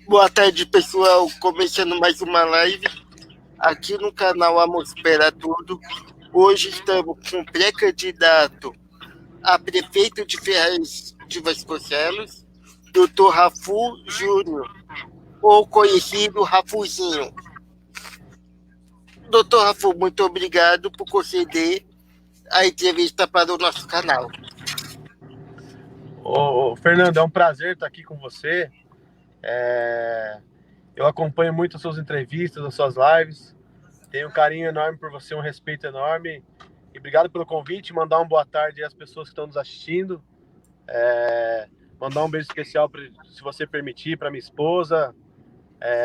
Boa tarde, pessoal. Começando mais uma live aqui no canal Amosfera Tudo. Hoje estamos com o pré-candidato a prefeito de Ferraz de Vasconcelos, Dr. Rafu Júnior, ou conhecido Rafuzinho. Dr. Rafu, muito obrigado por conceder a entrevista para o nosso canal. Fernando, é um prazer estar aqui com você. Eu acompanho muito as suas entrevistas, as suas lives. Tenho um carinho enorme por você, um respeito enorme. E obrigado pelo convite. Mandar uma boa tarde às pessoas que estão nos assistindo. Mandar um beijo especial, se você permitir, para minha esposa,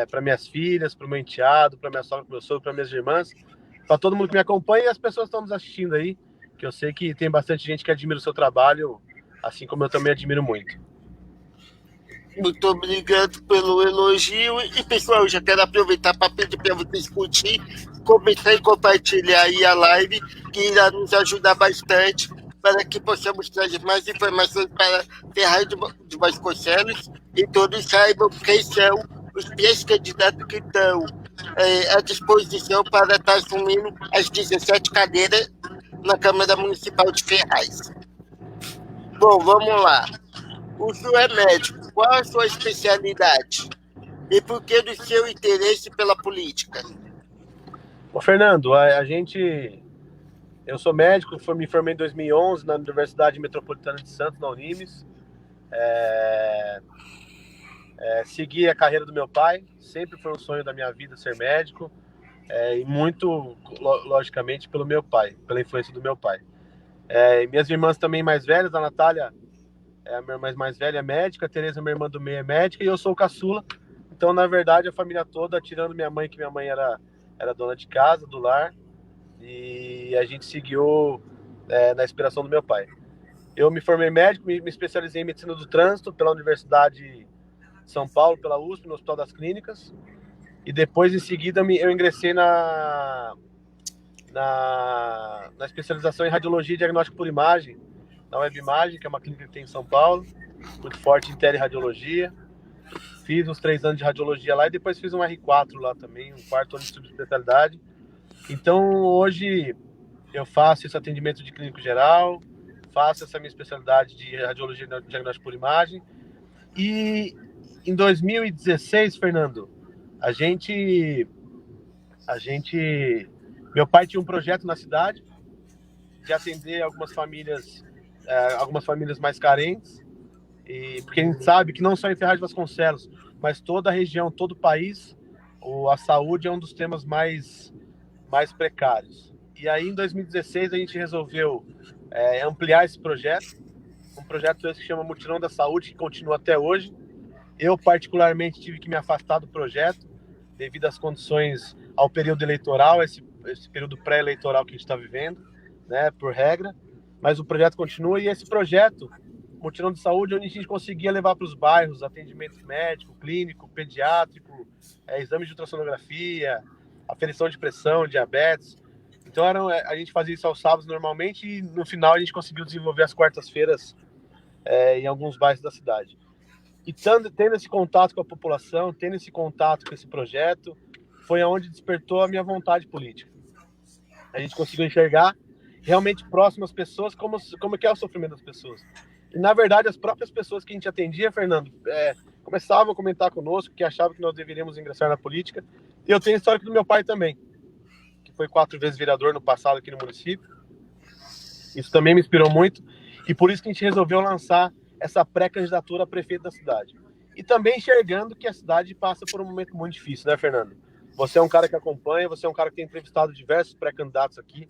para minhas filhas, para o meu enteado, para minha sogra, para meu sogro, para minhas irmãs, para todo mundo que me acompanha e as pessoas que estão nos assistindo aí, que eu sei que tem bastante gente que admira o seu trabalho, assim como eu também admiro muito. Muito obrigado pelo elogio. E, pessoal, já quero aproveitar para pedir para vocês curtir, comentar e compartilhar aí a live, que irá nos ajudar bastante para que possamos trazer mais informações para Ferraz de Vasconcelos e todos saibam quem são os pré-candidatos que estão à disposição para estar assumindo as 17 cadeiras na Câmara Municipal de Ferraz. Bom, vamos lá. O senhor é médico. Qual a sua especialidade? E por que do seu interesse pela política? Fernando, eu sou médico, me formei em 2011 na Universidade Metropolitana de Santos, na Unimes. Segui a carreira do meu pai, sempre foi um sonho da minha vida ser médico, e muito, logicamente, pelo meu pai, pela influência do meu pai. Minhas irmãs também mais velhas, a Natália, a minha irmã mais velha, é médica, a Tereza, minha irmã do meio, é médica, e eu sou o caçula. Então, na verdade, a família toda, tirando minha mãe, que minha mãe era dona de casa, do lar, e a gente seguiu na inspiração do meu pai. Eu me formei médico, me especializei em medicina do trânsito pela Universidade de São Paulo, pela USP, no Hospital das Clínicas, e depois, em seguida, eu ingressei na especialização em radiologia e diagnóstico por imagem, na WebImagem, que é uma clínica que tem em São Paulo, muito forte em teleradiologia. Fiz uns 3 anos de radiologia lá e depois fiz um R4 lá também, um 4º ano de subespecialidade. Então, hoje, eu faço esse atendimento de clínico geral, faço essa minha especialidade de radiologia e diagnóstico por imagem. E em 2016, Fernando, meu pai tinha um projeto na cidade de atender algumas famílias mais carentes, porque a gente sabe que não só em Ferraz de Vasconcelos, mas toda a região, todo o país, a saúde é um dos temas mais precários. E aí, em 2016, a gente resolveu ampliar esse projeto, um projeto esse que chama Mutirão da Saúde, que continua até hoje. Eu, particularmente, tive que me afastar do projeto, devido às condições, ao período eleitoral, esse período pré-eleitoral que a gente está vivendo, né, por regra. Mas o projeto continua, e esse projeto, Mutirão de Saúde, onde a gente conseguia levar para os bairros atendimento médico, clínico, pediátrico, exame de ultrassonografia, aferição de pressão, diabetes. Então a gente fazia isso aos sábados normalmente, e no final a gente conseguiu desenvolver as quartas-feiras em alguns bairros da cidade. E tendo esse contato com a população, tendo esse contato com esse projeto, foi onde despertou a minha vontade política. A gente conseguiu enxergar realmente próximo às pessoas como que é o sofrimento das pessoas. E, na verdade, as próprias pessoas que a gente atendia, Fernando, começavam a comentar conosco que achavam que nós deveríamos ingressar na política. E eu tenho a história do meu pai também, que foi 4 vezes vereador no passado aqui no município. Isso também me inspirou muito, e por isso que a gente resolveu lançar essa pré-candidatura a prefeito da cidade. E também enxergando que a cidade passa por um momento muito difícil, né, Fernando? Você é um cara que acompanha, você é um cara que tem entrevistado diversos pré-candidatos aqui,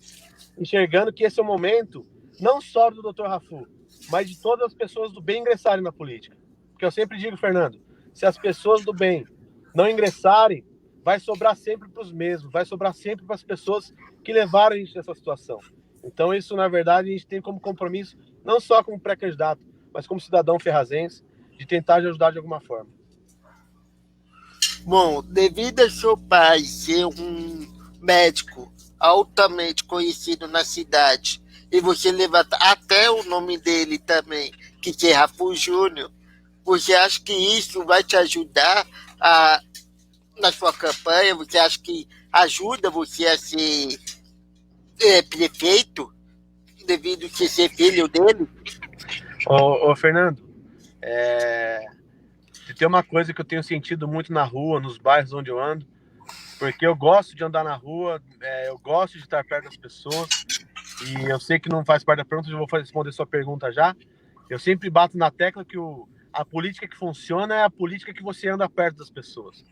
enxergando que esse é o momento, não só do Dr. Rafu, mas de todas as pessoas do bem ingressarem na política. Porque eu sempre digo, Fernando, se as pessoas do bem não ingressarem, vai sobrar sempre para os mesmos, vai sobrar sempre para as pessoas que levaram a gente nessa situação. Então isso, na verdade, a gente tem como compromisso, não só como pré-candidato, mas como cidadão ferrazense, de tentar ajudar de alguma forma. Bom, devido a seu pai ser um médico altamente conhecido na cidade, e você levanta até o nome dele também, que ser Rafu Júnior. Você acha que isso vai te ajudar na sua campanha? Você acha que ajuda você a ser prefeito, devido a ser filho dele? Ô, Fernando, tem uma coisa que eu tenho sentido muito na rua, nos bairros onde eu ando, porque eu gosto de andar na rua, eu gosto de estar perto das pessoas, e eu sei que não faz parte da pergunta, eu vou responder sua pergunta já. Eu sempre bato na tecla que a política que funciona é a política que você anda perto das pessoas,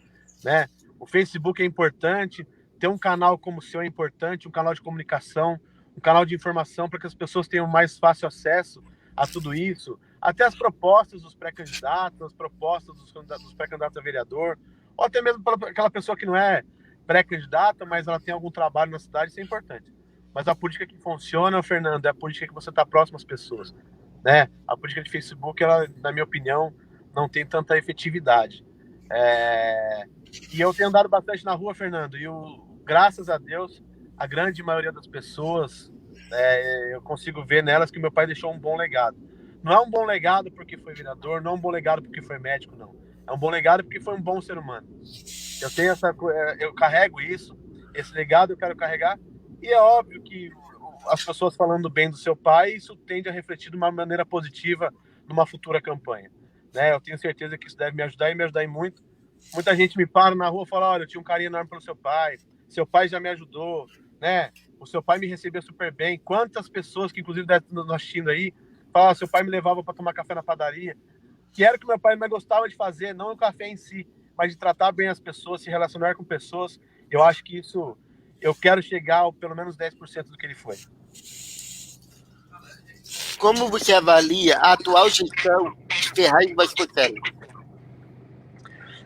né? O Facebook é importante, ter um canal como o seu é importante, um canal de comunicação, um canal de informação para que as pessoas tenham mais fácil acesso a tudo isso, até as propostas dos pré-candidatos, as propostas dos pré-candidatos a vereador, ou até mesmo para aquela pessoa que não é pré-candidata, mas ela tem algum trabalho na cidade, isso é importante. Mas a política que funciona, Fernando, é a política que você está próximo às pessoas, né? A política de Facebook, ela, na minha opinião, não tem tanta efetividade. E eu tenho andado bastante na rua, Fernando, e graças a Deus, a grande maioria das pessoas, eu consigo ver nelas que meu pai deixou um bom legado. Não é um bom legado porque foi vereador, não é um bom legado porque foi médico, não. É um bom legado porque foi um bom ser humano. Eu carrego isso, esse legado eu quero carregar, e é óbvio que as pessoas falando bem do seu pai, isso tende a refletir de uma maneira positiva numa futura campanha, né? Eu tenho certeza que isso deve me ajudar e me ajudar muito. Muita gente me para na rua e fala, olha, eu tinha um carinho enorme pelo seu pai já me ajudou, né? O seu pai me recebeu super bem. Quantas pessoas que inclusive devem estar nos assistindo aí, falam, seu pai me levava para tomar café na padaria, que era o que meu pai mais gostava de fazer, não o café em si, mas de tratar bem as pessoas, se relacionar com pessoas. Eu acho que isso, eu quero chegar ao pelo menos 10% do que ele foi. Como você avalia a atual gestão de Ferraz de Vasconcelos?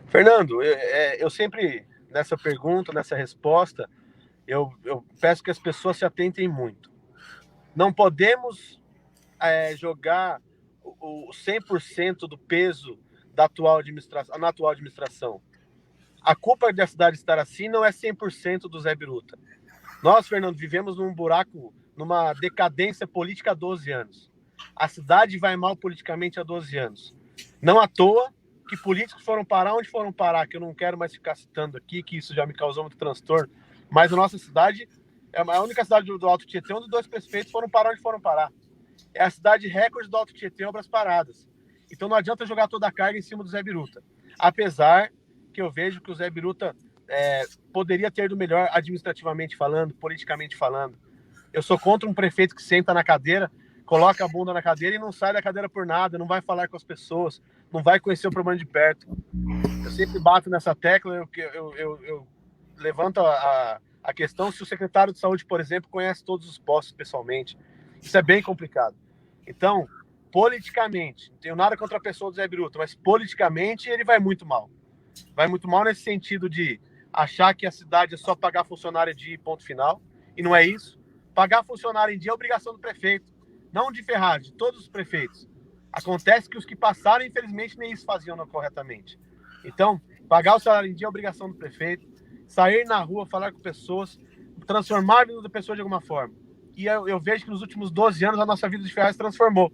Fernando, eu sempre, nessa pergunta, nessa resposta, eu peço que as pessoas se atentem muito. Não podemos jogar o 100% do peso na atual administração. A culpa da cidade estar assim não é 100% do Zé Biruta. Nós, Fernando, vivemos num buraco, numa decadência política há 12 anos. A cidade vai mal politicamente há 12 anos. Não à toa que políticos foram parar onde foram parar, que eu não quero mais ficar citando aqui, que isso já me causou muito transtorno, mas a nossa cidade é a única cidade do Alto Tietê onde 2 prefeitos foram parar onde foram parar. É a cidade recorde do Alto Tietê em obras paradas. Então não adianta jogar toda a carga em cima do Zé Biruta. Apesar que eu vejo que o Zé Biruta poderia ter do melhor administrativamente falando, politicamente falando. Eu sou contra um prefeito que senta na cadeira, coloca a bunda na cadeira e não sai da cadeira por nada, não vai falar com as pessoas, não vai conhecer o problema de perto. Eu sempre bato nessa tecla, eu levanto a questão se o secretário de saúde, por exemplo, conhece todos os postos pessoalmente. Isso é bem complicado. Então, politicamente, não tenho nada contra a pessoa do Zé Biruta, mas politicamente ele vai muito mal. Vai muito mal nesse sentido de achar que a cidade é só pagar funcionário de ponto final, e não é isso. Pagar funcionário em dia é obrigação do prefeito, não de Ferraz, de todos os prefeitos. Acontece que os que passaram, infelizmente, nem isso faziam corretamente. Então, pagar o salário em dia é obrigação do prefeito, sair na rua, falar com pessoas, transformar a vida da pessoa de alguma forma. E eu vejo que nos últimos 12 anos a nossa vida de Ferraz transformou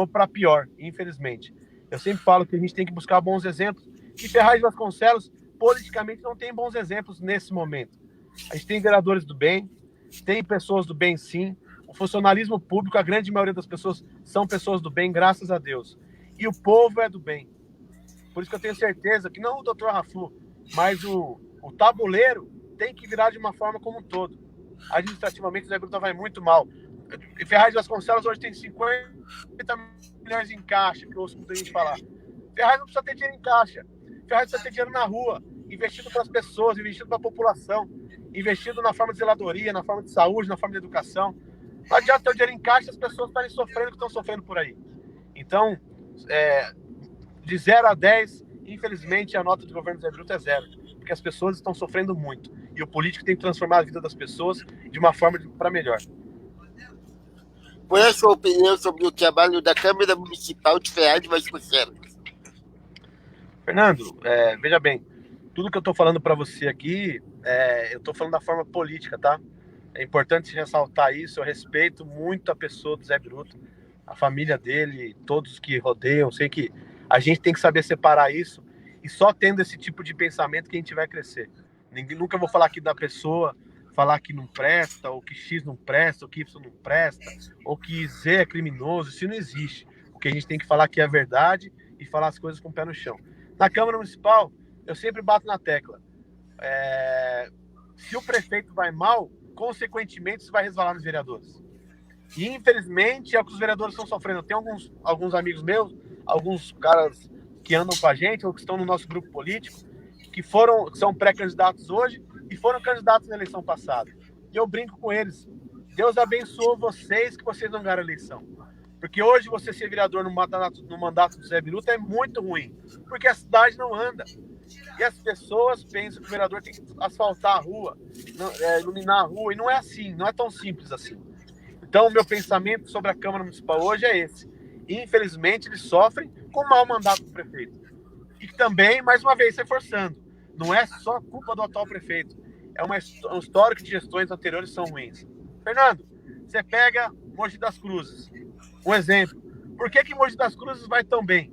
para pior, infelizmente. Eu sempre falo que a gente tem que buscar bons exemplos, e Ferraz de Vasconcelos, politicamente, não tem bons exemplos nesse momento. A gente tem vereadores do bem, tem pessoas do bem, sim. O funcionalismo público, a grande maioria das pessoas são pessoas do bem, graças a Deus. E o povo é do bem. Por isso que eu tenho certeza que não o Dr. Rafu, mas o tabuleiro tem que virar de uma forma como um todo. Administrativamente, o Zé Biruta vai muito mal. E Ferraz de Vasconcelos hoje tem 50 milhões em caixa, que eu ouço muita gente falar. Ferraz não precisa ter dinheiro em caixa. Ferraz precisa ter dinheiro na rua, investido para as pessoas, investido para a população, investido na forma de zeladoria, na forma de saúde, na forma de educação. Não adianta ter o dinheiro em caixa, as pessoas estarem sofrendo o que estão sofrendo por aí. Então, de 0 a 10, infelizmente, a nota do governo Zé Biruta é 0, porque as pessoas estão sofrendo muito. E o político tem que transformar a vida das pessoas de uma forma para melhor. Qual é a sua opinião sobre o trabalho da Câmara Municipal de Ferraz de Vasconcelos? Fernando, veja bem, tudo que eu estou falando para você aqui, eu estou falando da forma política, tá? É importante ressaltar isso. Eu respeito muito a pessoa do Zé Biruta, a família dele, todos que rodeiam. Sei que a gente tem que saber separar isso, e só tendo esse tipo de pensamento que a gente vai crescer. Nunca vou falar aqui da pessoa, falar que não presta, ou que X não presta, ou que Y não presta, ou que Z é criminoso. Isso não existe. O que a gente tem que falar aqui é a verdade e falar as coisas com o pé no chão. Na Câmara Municipal, eu sempre bato na tecla. Se o prefeito vai mal, consequentemente isso vai resvalar nos vereadores. E infelizmente é o que os vereadores estão sofrendo. Tem alguns amigos meus, alguns caras que andam com a gente ou que estão no nosso grupo político, que são pré-candidatos hoje e foram candidatos na eleição passada. E eu brinco com eles: Deus abençoe vocês, que vocês não ganharam a eleição. Porque hoje você ser vereador no mandato do Zé Biruta é muito ruim, porque a cidade não anda. E as pessoas pensam que o vereador tem que asfaltar a rua, iluminar a rua, e não é assim, não é tão simples assim. Então, o meu pensamento sobre a Câmara Municipal hoje é esse. Infelizmente, eles sofrem com o mau mandato do prefeito. E também, mais uma vez, reforçando, não é só culpa do atual prefeito. É um histórico de gestões anteriores que são ruins. Fernando, você pega Mogi das Cruzes. Um exemplo. Por que Mogi das Cruzes vai tão bem?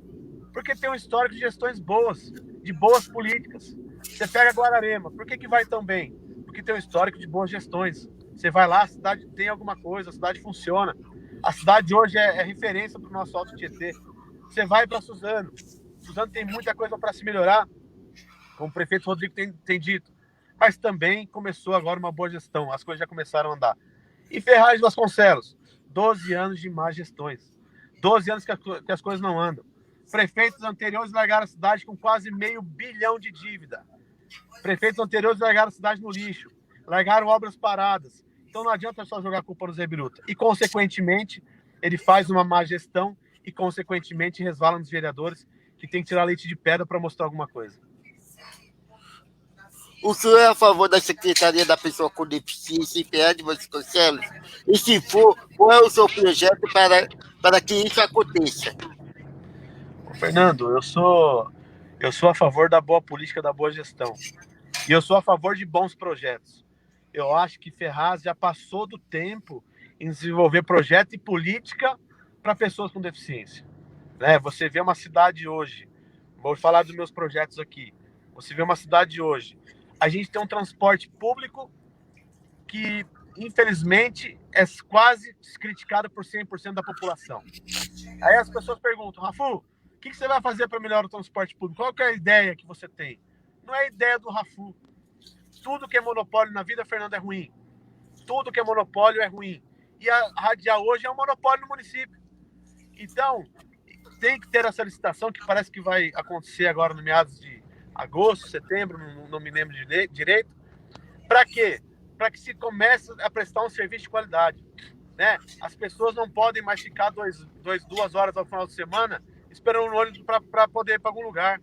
Porque tem um histórico de gestões boas, de boas políticas. Você pega Guararema. Por que vai tão bem? Porque tem um histórico de boas gestões. Você vai lá, a cidade tem alguma coisa, a cidade funciona. A cidade hoje é referência para o nosso Alto Tietê. Você vai para Suzano. Suzano tem muita coisa para se melhorar, como o prefeito Rodrigo tem dito. Mas também começou agora uma boa gestão. As coisas já começaram a andar. E Ferraz de Vasconcelos, 12 anos de más gestões. 12 anos que as coisas não andam. Prefeitos anteriores largaram a cidade com quase $500 milhão de dívida. Prefeitos anteriores largaram a cidade no lixo. Largaram obras paradas. Então não adianta só jogar a culpa no Zé Biruta. E, consequentemente, ele faz uma má gestão e, consequentemente, resvala nos vereadores, que tem que tirar leite de pedra para mostrar alguma coisa. O senhor é a favor da Secretaria da Pessoa com Deficiência em Ferraz de Vasconcelos? E, se for, qual é o seu projeto para que isso aconteça? Fernando, eu sou a favor da boa política, da boa gestão. E eu sou a favor de bons projetos. Eu acho que Ferraz já passou do tempo em desenvolver projeto e política para pessoas com deficiência. Você vê uma cidade hoje, vou falar dos meus projetos aqui, você vê uma cidade hoje, a gente tem um transporte público que, infelizmente, é quase criticado por 100% da população. Aí as pessoas perguntam: Rafu, o que você vai fazer para melhorar o transporte público? Qual que é a ideia que você tem? Não é a ideia do Rafu. Tudo que é monopólio na vida, Fernando, é ruim. Tudo que é monopólio é ruim. E a Radial hoje é um monopólio no município. Então, tem que ter essa licitação, que parece que vai acontecer agora no meados de agosto, setembro, não me lembro direito. Para quê? Para que se comece a prestar um serviço de qualidade. As pessoas não podem mais ficar 2 horas ao final de semana esperando um ônibus para poder ir para algum lugar.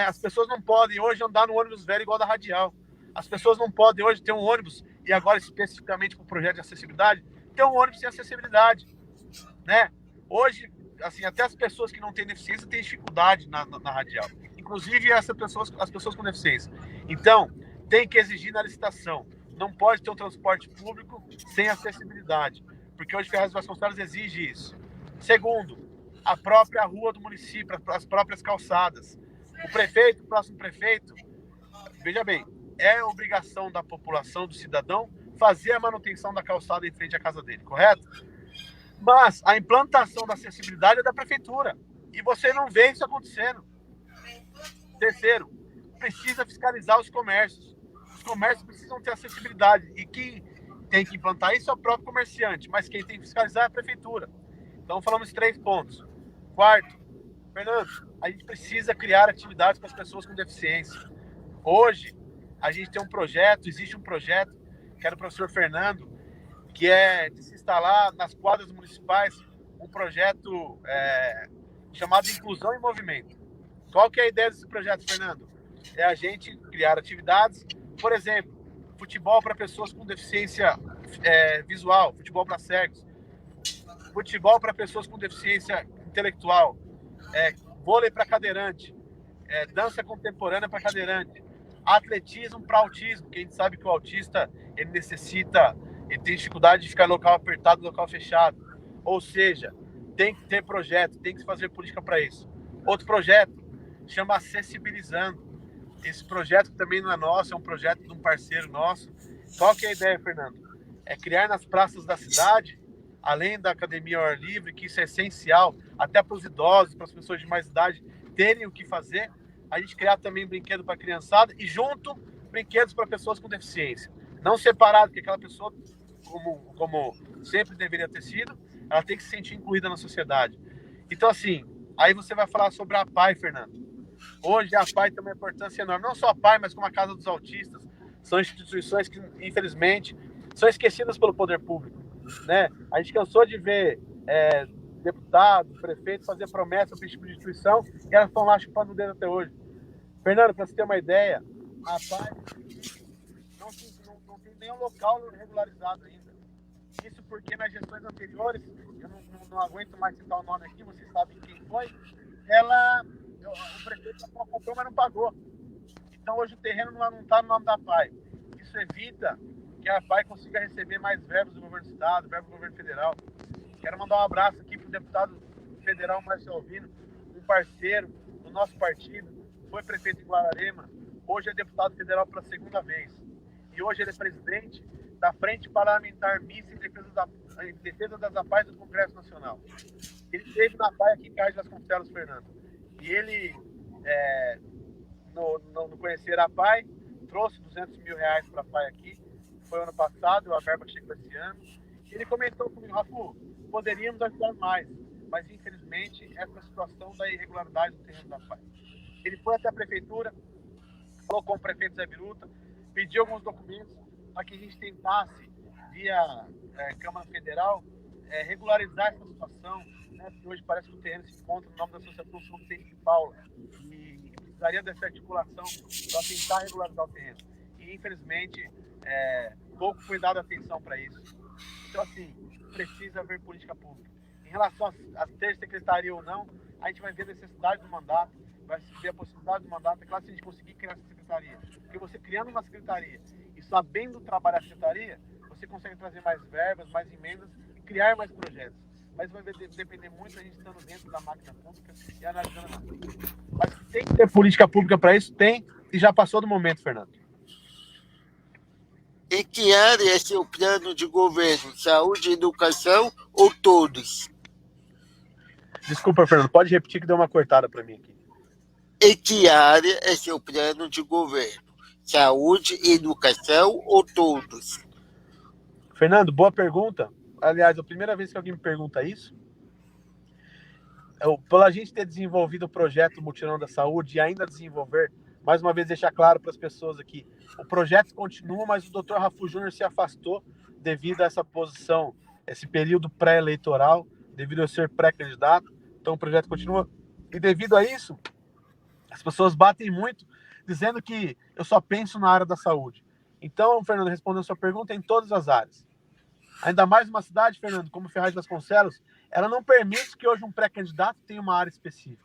As pessoas não podem hoje andar no ônibus velho igual da Radial. As pessoas não podem hoje ter um ônibus, e agora especificamente para o projeto de acessibilidade, ter um ônibus sem acessibilidade. Hoje, assim, até as pessoas que não têm deficiência têm dificuldade na Radial. Inclusive as pessoas com deficiência. Então, tem que exigir na licitação. Não pode ter um transporte público sem acessibilidade, porque hoje Ferraz de Vasconcelos exige isso. Segundo, a própria rua do município, as próprias calçadas. O próximo prefeito, veja bem, é obrigação da população, do cidadão, fazer a manutenção da calçada em frente à casa dele, correto? Mas a implantação da acessibilidade é da prefeitura, e você não vê isso acontecendo. Terceiro, precisa fiscalizar os comércios. Os comércios precisam ter acessibilidade, e quem tem que implantar isso é o próprio comerciante, mas quem tem que fiscalizar é a prefeitura. Então falamos 3 pontos. Quarto, Fernando, a gente precisa criar atividades para as pessoas com deficiência. Hoje, a gente tem existe um projeto, que era do professor Fernando, que é de se instalar nas quadras municipais um projeto chamado Inclusão em Movimento. Qual que é a ideia desse projeto, Fernando? É a gente criar atividades, por exemplo, futebol para pessoas com deficiência visual, futebol para cegos, futebol para pessoas com deficiência intelectual, vôlei para cadeirante, dança contemporânea para cadeirante, atletismo para autismo, que a gente sabe que o autista ele tem dificuldade de ficar em local apertado, local fechado. Ou seja, tem que ter projeto, tem que se fazer política para isso. Outro projeto chama Acessibilizando. Esse projeto que também não é nosso, é um projeto de um parceiro nosso. Qual que é a ideia, Fernando? É criar nas praças da cidade, além da academia ao ar livre, que isso é essencial, até para os idosos, para as pessoas de mais idade terem o que fazer, a gente criar também brinquedo para a criançada e junto brinquedos para pessoas com deficiência. Não separado, porque aquela pessoa, como sempre deveria ter sido, ela tem que se sentir incluída na sociedade. Então, assim, aí você vai falar sobre a PAI, Fernando. Hoje a PAI tem uma importância enorme, não só a PAI, mas como a Casa dos Autistas. São instituições que, infelizmente, são esquecidas pelo poder público, né? A gente cansou de ver deputado, prefeito fazer promessa para esse tipo de instituição e elas estão lá chupando o dedo até hoje. Fernando, para você ter uma ideia, a PAI não tem nenhum local regularizado ainda. Isso porque nas gestões anteriores, eu não aguento mais citar o nome aqui, vocês sabem quem foi, o prefeito comprou, mas não pagou. Então hoje o terreno não está no nome da PAI. Isso evita que a PAI consiga receber mais verbas do governo do estado, verbas do governo federal. Quero mandar um abraço aqui para o deputado federal Márcio Alvino, um parceiro do nosso partido, foi prefeito em Guararema, hoje é deputado federal pela segunda vez. E hoje ele é presidente da Frente Parlamentar Mista em defesa das APAES do Congresso Nacional. Ele esteve na PAI aqui em Carlos Vasconcelos, Fernando. E ele, no conhecer a PAI, trouxe R$200 mil para a PAI aqui. Foi ano passado, a verba chegou esse ano. E ele comentou comigo, Rafu, poderíamos ajudar mais, mas infelizmente essa situação da irregularidade do terreno da PAI. Ele foi até a prefeitura, falou com o prefeito Zé Biruta, pediu alguns documentos para que a gente tentasse, via Câmara Federal, regularizar essa situação, né? Porque hoje parece que o terreno se encontra no nome da Associação Sul de Paula e precisaria dessa articulação para tentar regularizar o terreno. E, infelizmente, pouco foi dada atenção para isso. Então, assim, precisa haver política pública. Em relação a ter secretaria ou não, a gente vai ver a necessidade do mandato, vai ver a possibilidade do mandato. É claro, se a gente conseguir criar essa secretaria. Porque você criando uma secretaria e sabendo trabalhar a secretaria, você consegue trazer mais verbas, mais emendas e criar mais projetos. Mas vai depender muito da gente estando dentro da máquina pública e analisando a máquina. Mas tem que ter política pública para isso? Tem, e já passou do momento, Fernando. E que área é seu plano de governo? Saúde e educação ou todos? Desculpa, Fernando, pode repetir que deu uma cortada para mim aqui. E que área é seu plano de governo? Saúde e educação ou todos? Fernando, boa pergunta. Aliás, é a primeira vez que alguém me pergunta isso. Pela gente ter desenvolvido o projeto Mutirão da Saúde e ainda desenvolver, mais uma vez deixar claro para as pessoas aqui, o projeto continua, mas o Dr. Rafu Júnior se afastou devido a essa posição, esse período pré-eleitoral, devido a ser pré-candidato. Então o projeto continua. E devido a isso, as pessoas batem muito, dizendo que eu só penso na área da saúde. Então, Fernando, respondendo a sua pergunta, em todas as áreas. Ainda mais uma cidade, Fernando, como Ferraz de Vasconcelos, ela não permite que hoje um pré-candidato tenha uma área específica.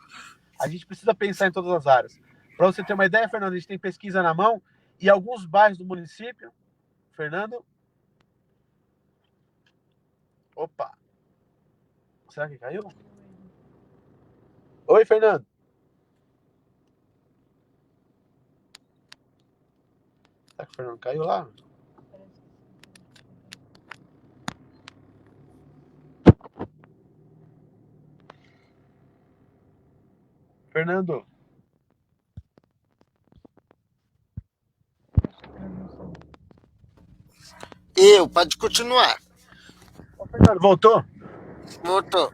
A gente precisa pensar em todas as áreas. Para você ter uma ideia, Fernando, a gente tem pesquisa na mão e alguns bairros do município, Fernando... Opa! Será que caiu? Oi, Fernando. Será que o Fernando caiu lá? Fernando. Pode continuar. Ô, Fernando, voltou? Voltou.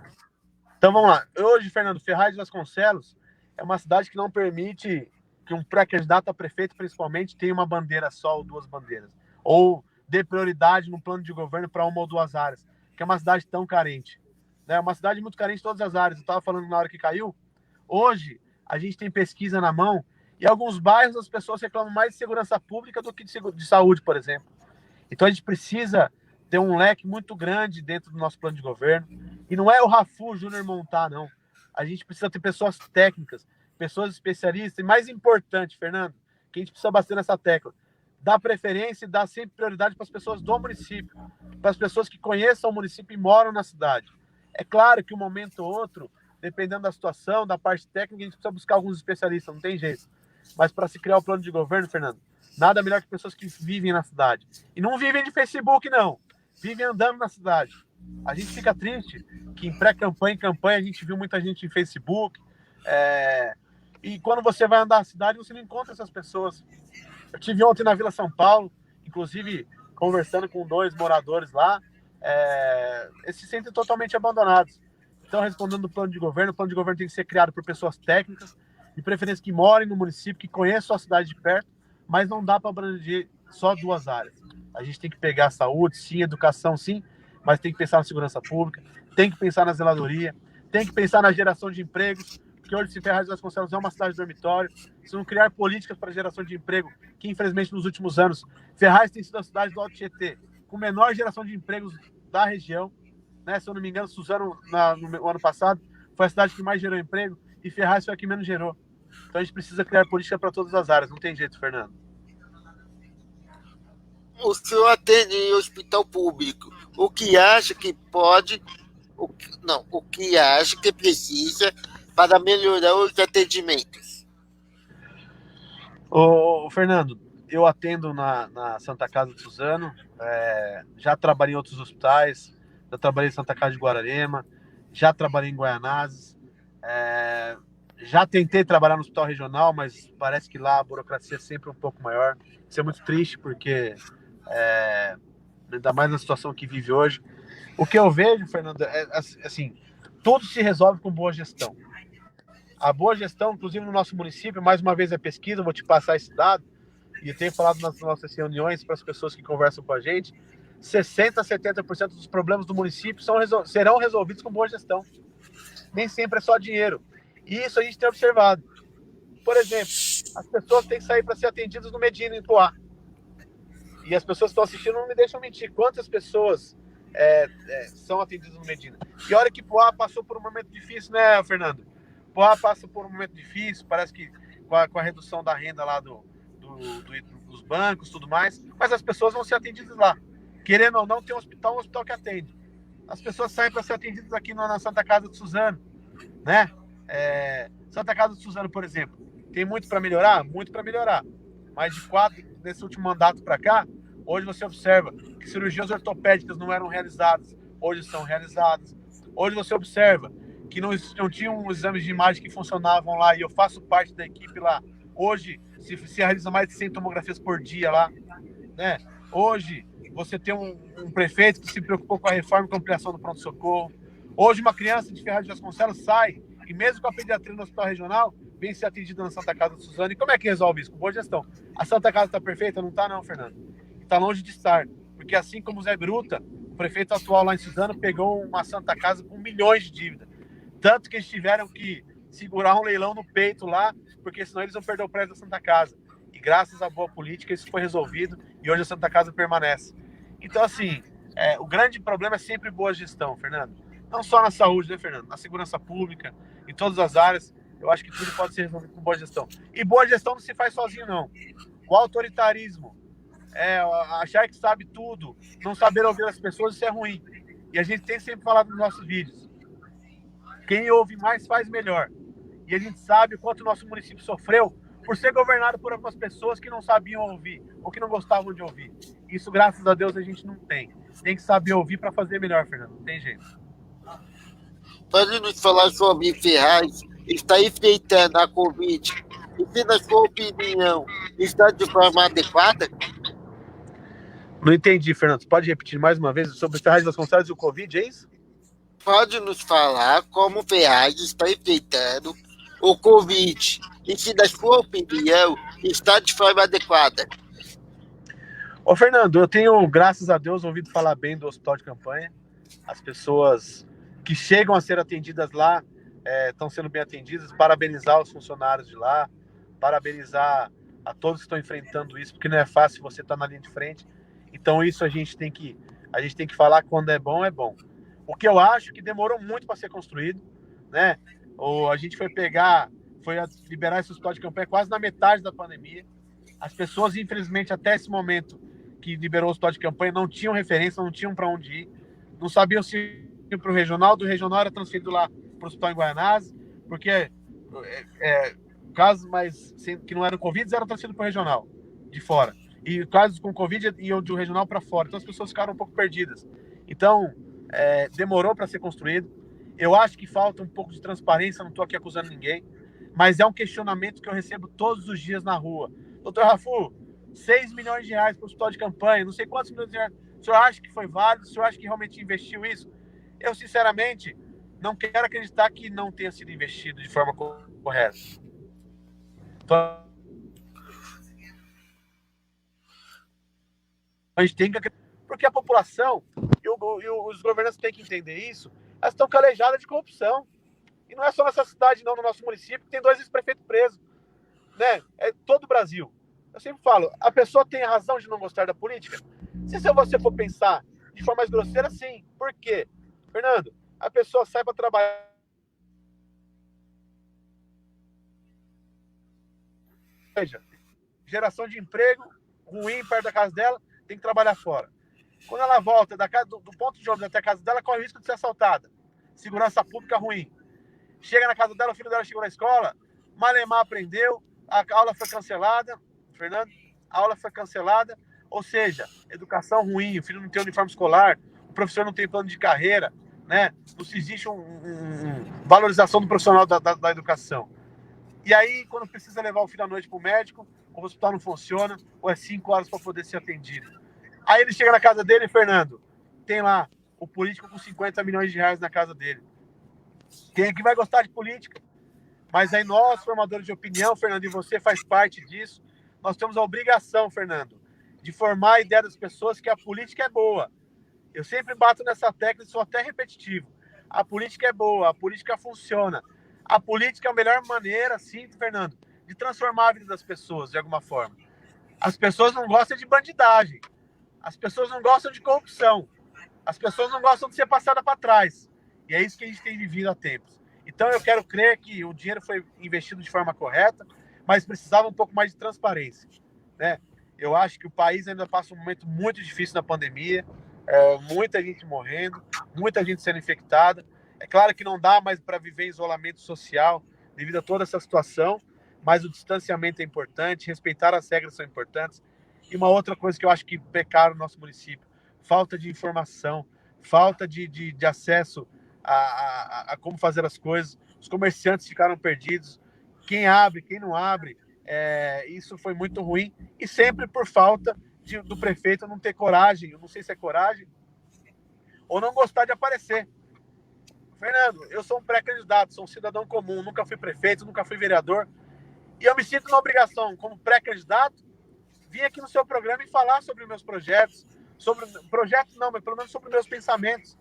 Então vamos lá. Hoje, Fernando, Ferraz de Vasconcelos é uma cidade que não permite que um pré-candidato a prefeito, principalmente, tenha uma bandeira só ou duas bandeiras. Ou dê prioridade no plano de governo para uma ou duas áreas, que é uma cidade tão carente. É uma cidade muito carente em todas as áreas. Eu estava falando na hora que caiu. Hoje, a gente tem pesquisa na mão e em alguns bairros as pessoas reclamam mais de segurança pública do que de saúde, por exemplo. Então a gente precisa ter um leque muito grande dentro do nosso plano de governo. E não é o Rafu Júnior montar, não. A gente precisa ter pessoas técnicas, pessoas especialistas. E mais importante, Fernando, que a gente precisa bater nessa tecla, dar preferência e dar sempre prioridade para as pessoas do município, para as pessoas que conheçam o município e moram na cidade. É claro que um momento ou outro, dependendo da situação, da parte técnica, a gente precisa buscar alguns especialistas, não tem jeito. Mas para se criar o plano de governo, Fernando, nada melhor que pessoas que vivem na cidade. E não vivem de Facebook, não. Vivem andando na cidade. A gente fica triste que em pré-campanha, em campanha, a gente viu muita gente em Facebook. E quando você vai andar na cidade, você não encontra essas pessoas. Eu tive ontem na Vila São Paulo, inclusive conversando com 2 moradores lá, eles se sentem totalmente abandonados. Então, respondendo o plano de governo, o plano de governo tem que ser criado por pessoas técnicas, de preferência que morem no município, que conheçam a cidade de perto, mas não dá para abranger só 2 áreas. A gente tem que pegar a saúde, sim, educação, sim, mas tem que pensar na segurança pública, tem que pensar na zeladoria, tem que pensar na geração de empregos, porque hoje, se Ferraz de Vasconcelos é uma cidade de dormitório, se não criar políticas para geração de emprego, que infelizmente nos últimos anos, Ferraz tem sido a cidade do Alto Tietê com menor geração de empregos da região, né? Se eu não me engano, Suzano, no ano passado, foi a cidade que mais gerou emprego, e Ferraz foi a que menos gerou. Então a gente precisa criar política para todas as áreas, não tem jeito, Fernando. O senhor atende em hospital público. O que acha que pode, o que acha que precisa para melhorar os atendimentos? Ô, Fernando, eu atendo na Santa Casa de Suzano, já trabalhei em outros hospitais, já trabalhei em Santa Casa de Guararema, já trabalhei em Guaianazes, já tentei trabalhar no hospital regional, mas parece que lá a burocracia é sempre um pouco maior. Isso é muito triste, porque ainda mais na situação que vive hoje. O que eu vejo, Fernando, assim, tudo se resolve com boa gestão. A boa gestão, inclusive no nosso município, mais uma vez é pesquisa, vou te passar esse dado, e eu tenho falado nas nossas reuniões para as pessoas que conversam com a gente, 60% a 70% dos problemas do município serão resolvidos com boa gestão. Nem sempre é só dinheiro. E isso a gente tem observado. Por exemplo, as pessoas têm que sair para ser atendidas no Medina, em Poá. E as pessoas que estão assistindo não me deixam mentir. Quantas pessoas são atendidas no Medina? E olha que Poá passou por um momento difícil, né, Fernando? Poá passa por um momento difícil, parece que com a redução da renda lá dos bancos, tudo mais, mas as pessoas vão ser atendidas lá. Querendo ou não, tem um hospital que atende. As pessoas saem para ser atendidas aqui na Santa Casa de Suzano, né? Santa Casa de Suzano, por exemplo, tem muito para melhorar? Muito para melhorar. Mas de 4, nesse último mandato para cá, hoje você observa que cirurgias ortopédicas não eram realizadas, hoje são realizadas. Hoje você observa que não tinham exames de imagem que funcionavam lá, e eu faço parte da equipe lá. Hoje se realiza mais de 100 tomografias por dia lá, né? Hoje você tem um prefeito que se preocupou com a reforma e com a ampliação do pronto-socorro. Hoje uma criança de Ferraz de Vasconcelos sai, e mesmo com a pediatria no hospital regional, vem ser atendida na Santa Casa de Suzano. E como é que resolve isso? Com boa gestão. A Santa Casa está perfeita? Não está não, Fernando. Está longe de estar. Porque assim como o Zé Gruta, o prefeito atual lá em Suzano, pegou uma Santa Casa com milhões de dívida. Tanto que eles tiveram que segurar um leilão no peito lá, porque senão eles vão perder o prédio da Santa Casa. E graças à boa política isso foi resolvido e hoje a Santa Casa permanece. Então, assim, o grande problema é sempre boa gestão, Fernando. Não só na saúde, né, Fernando? Na segurança pública, em todas as áreas. Eu acho que tudo pode ser resolvido com boa gestão. E boa gestão não se faz sozinho, não. O autoritarismo, achar que sabe tudo, não saber ouvir as pessoas, isso é ruim. E a gente tem sempre falado nos nossos vídeos. Quem ouve mais faz melhor. E a gente sabe o quanto o nosso município sofreu por ser governado por algumas pessoas que não sabiam ouvir ou que não gostavam de ouvir. Isso, graças a Deus, a gente não tem. Tem que saber ouvir para fazer melhor, Fernando. Não tem jeito. Pode nos falar sobre Ferraz? Está enfrentando a Covid e, se na sua opinião, está de forma adequada? Não entendi, Fernando. Você pode repetir mais uma vez sobre Ferraz de Vasconcelos e o Covid, é isso? Pode nos falar como Ferraz está enfrentando o Covid e, se na sua opinião, está de forma adequada? Ô, Fernando, eu tenho, graças a Deus, ouvido falar bem do hospital de campanha. As pessoas que chegam a ser atendidas lá estão sendo bem atendidas. Parabenizar os funcionários de lá, parabenizar a todos que estão enfrentando isso, porque não é fácil você estar na linha de frente. Então isso a gente tem que falar que quando é bom, é bom. O que eu acho que demorou muito para ser construído, né? A gente foi liberar esse hospital de campanha quase na metade da pandemia. As pessoas, infelizmente, até esse momento que liberou o hospital de campanha, não tinham referência, não tinham para onde ir, não sabiam se para o regional, do regional era transferido lá para o hospital em Guaianazes, porque casos que não eram Covid eram transferidos para o regional, de fora. E casos com Covid iam do regional para fora. Então as pessoas ficaram um pouco perdidas. Então, demorou para ser construído. Eu acho que falta um pouco de transparência, não estou aqui acusando ninguém, mas é um questionamento que eu recebo todos os dias na rua. Doutor Rafu, 6 milhões de reais para o hospital de campanha, não sei quantos milhões de reais. O senhor acha que foi válido? O senhor acha que realmente investiu isso? Eu, sinceramente, não quero acreditar que não tenha sido investido de forma correta. Então, a gente tem que acreditar, porque a população e os governantes têm que entender isso, elas estão calejadas de corrupção. E não é só nessa cidade, não, no nosso município, que tem 2 ex-prefeitos presos. Né? É todo o Brasil. Eu sempre falo, a pessoa tem a razão de não gostar da política? Se você for pensar de forma mais grosseira, sim. Por quê? Fernando, a pessoa sai para trabalhar. Veja, geração de emprego ruim perto da casa dela, tem que trabalhar fora. Quando ela volta do ponto de ônibus até a casa dela, corre o risco de ser assaltada. Segurança pública ruim. Chega na casa dela, o filho dela chegou na escola, Malemar aprendeu, a aula foi cancelada, Fernando, a aula foi cancelada, ou seja, educação ruim, o filho não tem uniforme escolar, o professor não tem plano de carreira, né? Não se existe valorização do profissional da educação. E aí, quando precisa levar o filho à noite para o médico, o hospital não funciona, ou é 5 horas para poder ser atendido. Aí ele chega na casa dele, Fernando, tem lá o político com 50 milhões de reais na casa dele. Quem é que vai gostar de política? Mas aí nós, formadores de opinião, Fernando, e você faz parte disso, nós temos a obrigação, Fernando, de formar a ideia das pessoas que a política é boa. Eu sempre bato nessa tecla e sou até repetitivo. A política é boa, a política funciona. A política é a melhor maneira, sim, Fernando, de transformar a vida das pessoas, de alguma forma. As pessoas não gostam de bandidagem. As pessoas não gostam de corrupção. As pessoas não gostam de ser passada para trás. E é isso que a gente tem vivido há tempos. Então eu quero crer que o dinheiro foi investido de forma correta, mas precisava um pouco mais de transparência, né? Eu acho que o país ainda passa um momento muito difícil na pandemia, muita gente morrendo, muita gente sendo infectada. É claro que não dá mais para viver em isolamento social devido a toda essa situação, mas o distanciamento é importante, respeitar as regras são importantes. E uma outra coisa que eu acho que pecaram no nosso município, falta de informação, falta de acesso a como fazer as coisas. Os comerciantes ficaram perdidos, quem abre, quem não abre, isso foi muito ruim, e sempre por falta do prefeito não ter coragem, eu não sei se é coragem, ou não gostar de aparecer. Fernando, eu sou um pré-candidato, sou um cidadão comum, nunca fui prefeito, nunca fui vereador, e eu me sinto na obrigação, como pré-candidato, vir aqui no seu programa e falar sobre meus projetos, mas pelo menos sobre meus pensamentos.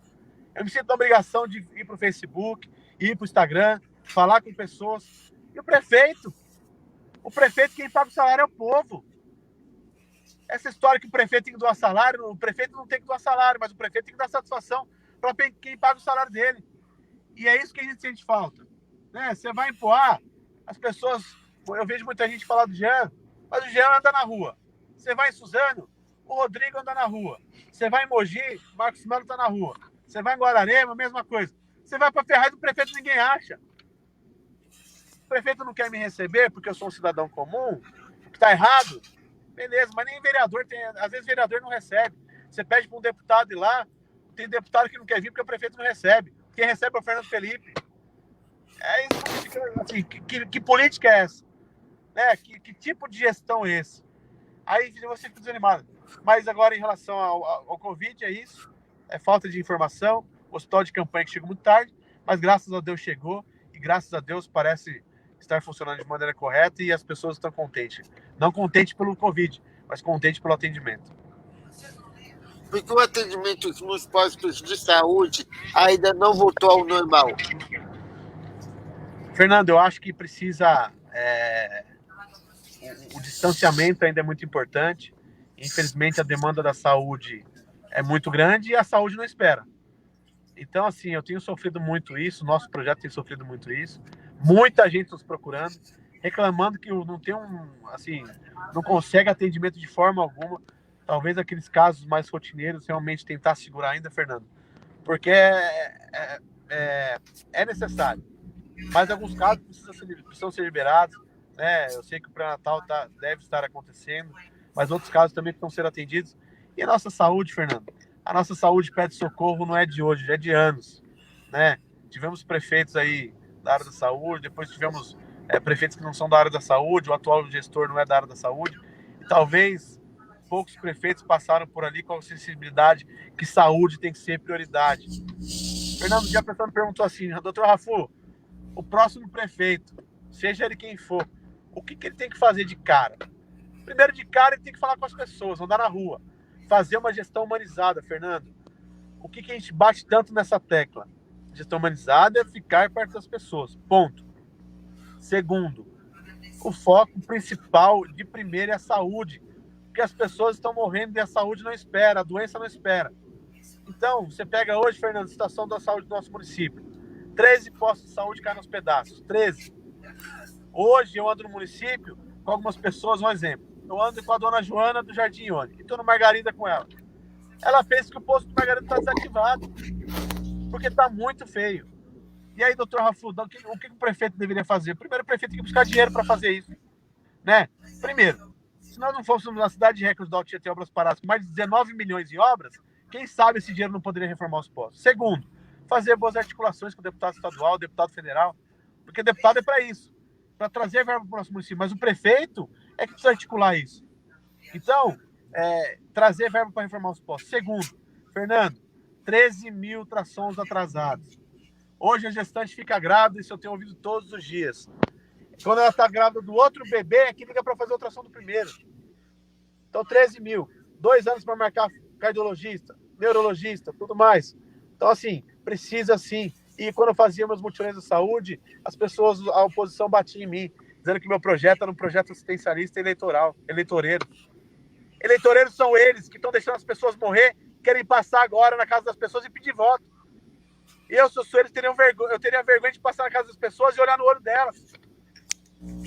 Eu me sinto na obrigação de ir para o Facebook, ir para o Instagram, falar com pessoas. E o prefeito, quem paga o salário é o povo. Essa história que o prefeito tem que doar salário, o prefeito não tem que doar salário, mas o prefeito tem que dar satisfação para quem paga o salário dele. E é isso que a gente sente falta. Né? Você vai em Poá, as pessoas... Eu vejo muita gente falar do Jean, mas o Jean anda na rua. Você vai em Suzano, o Rodrigo anda na rua. Você vai em Mogi, o Marcos Melo está na rua. Você vai em Guararema, mesma coisa. Você vai para Ferraz do prefeito, ninguém acha. O prefeito não quer me receber porque eu sou um cidadão comum, que está errado. Beleza, mas nem vereador tem. Às vezes vereador não recebe. Você pede para um deputado ir lá, tem deputado que não quer vir porque o prefeito não recebe. Quem recebe é o Fernando Felipe. É isso, assim, que política é essa? Né? Que tipo de gestão é esse? Aí você fica desanimado. Mas agora, em relação ao Covid, é isso. É falta de informação. O hospital de campanha que chegou muito tarde, mas graças a Deus chegou. E graças a Deus parece estar funcionando de maneira correta e as pessoas estão contentes. Não contentes pelo Covid, mas contentes pelo atendimento. Porque o atendimento nos postos de saúde ainda não voltou ao normal. Fernando, eu acho que precisa... O distanciamento ainda é muito importante. Infelizmente, a demanda da saúde é muito grande e a saúde não espera. Então, assim, eu tenho sofrido muito isso, nosso projeto tem sofrido muito isso. Muita gente nos procurando, reclamando que não tem não consegue atendimento de forma alguma. Talvez aqueles casos mais rotineiros realmente tentar segurar ainda, Fernando. porque é necessário. Mas alguns casos precisam ser liberados, né? Eu sei que o pré-natal deve estar acontecendo, mas outros casos também precisam ser atendidos. E a nossa saúde, Fernando? A nossa saúde pede socorro não é de hoje, é de anos, né? Tivemos prefeitos aí da área da saúde, depois tivemos prefeitos que não são da área da saúde, o atual gestor não é da área da saúde, e talvez poucos prefeitos passaram por ali com a sensibilidade que saúde tem que ser prioridade. Fernando, já a pessoa me perguntou assim, doutor Rafu, o próximo prefeito, seja ele quem for, o que ele tem que fazer de cara? Primeiro, de cara, ele tem que falar com as pessoas, andar na rua, fazer uma gestão humanizada, Fernando. O que a gente bate tanto nessa tecla? Gestão humanizada é ficar perto das pessoas, ponto. Segundo, o foco principal de primeiro é a saúde, porque as pessoas estão morrendo e a saúde não espera, a doença não espera. Então, você pega hoje, Fernando, a situação da saúde do nosso município. 13 postos de saúde caem nos pedaços. 13. Hoje eu ando no município com algumas pessoas, um exemplo. Eu ando com a dona Joana do Jardim Ione. E estou no Margarida com ela. Ela fez que o posto do Margarida está desativado. Porque está muito feio. E aí, doutor Rafu, o que o prefeito deveria fazer? Primeiro, o prefeito tem que buscar dinheiro para fazer isso. Né? Primeiro, se nós não fôssemos na cidade de Recursos do Alto Tietê Obras paradas com mais de 19 milhões em obras, quem sabe esse dinheiro não poderia reformar os postos. Segundo, fazer boas articulações com o deputado estadual, o deputado federal, porque deputado é para isso, para trazer verba para o nosso município, mas o prefeito é que precisa articular isso. Então, trazer verba para reformar os postos. Segundo, Fernando, 13 mil ultrassons atrasados. Hoje a gestante fica grávida, isso eu tenho ouvido todos os dias. Quando ela está grávida do outro bebê, é que liga para fazer a ultrassom do primeiro. Então, 13 mil. 2 anos para marcar cardiologista, neurologista, tudo mais. Então, assim, precisa sim. E quando fazíamos mutirões de saúde, as pessoas, a oposição batia em mim, dizendo que meu projeto era um projeto assistencialista eleitoreiro. Eleitoreiros são eles que estão deixando as pessoas morrer, querem passar agora na casa das pessoas e pedir voto. E eu, se eu sou eles, eu teria vergonha de passar na casa das pessoas e olhar no olho delas.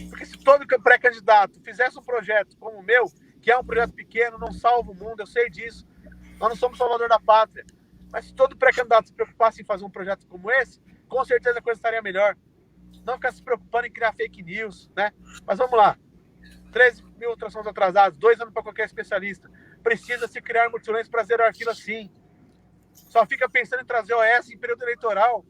Porque se todo pré-candidato fizesse um projeto como o meu, que é um projeto pequeno, não salva o mundo, eu sei disso. Nós não somos salvador da pátria. Mas se todo pré-candidato se preocupasse em fazer um projeto como esse, com certeza a coisa estaria melhor. Não ficar se preocupando em criar fake news, né? Mas vamos lá. 13 mil ultrassons atrasados, 2 anos para qualquer especialista. Precisa se criar mutirões para zerar aquilo assim. Só fica pensando em trazer OS em período eleitoral.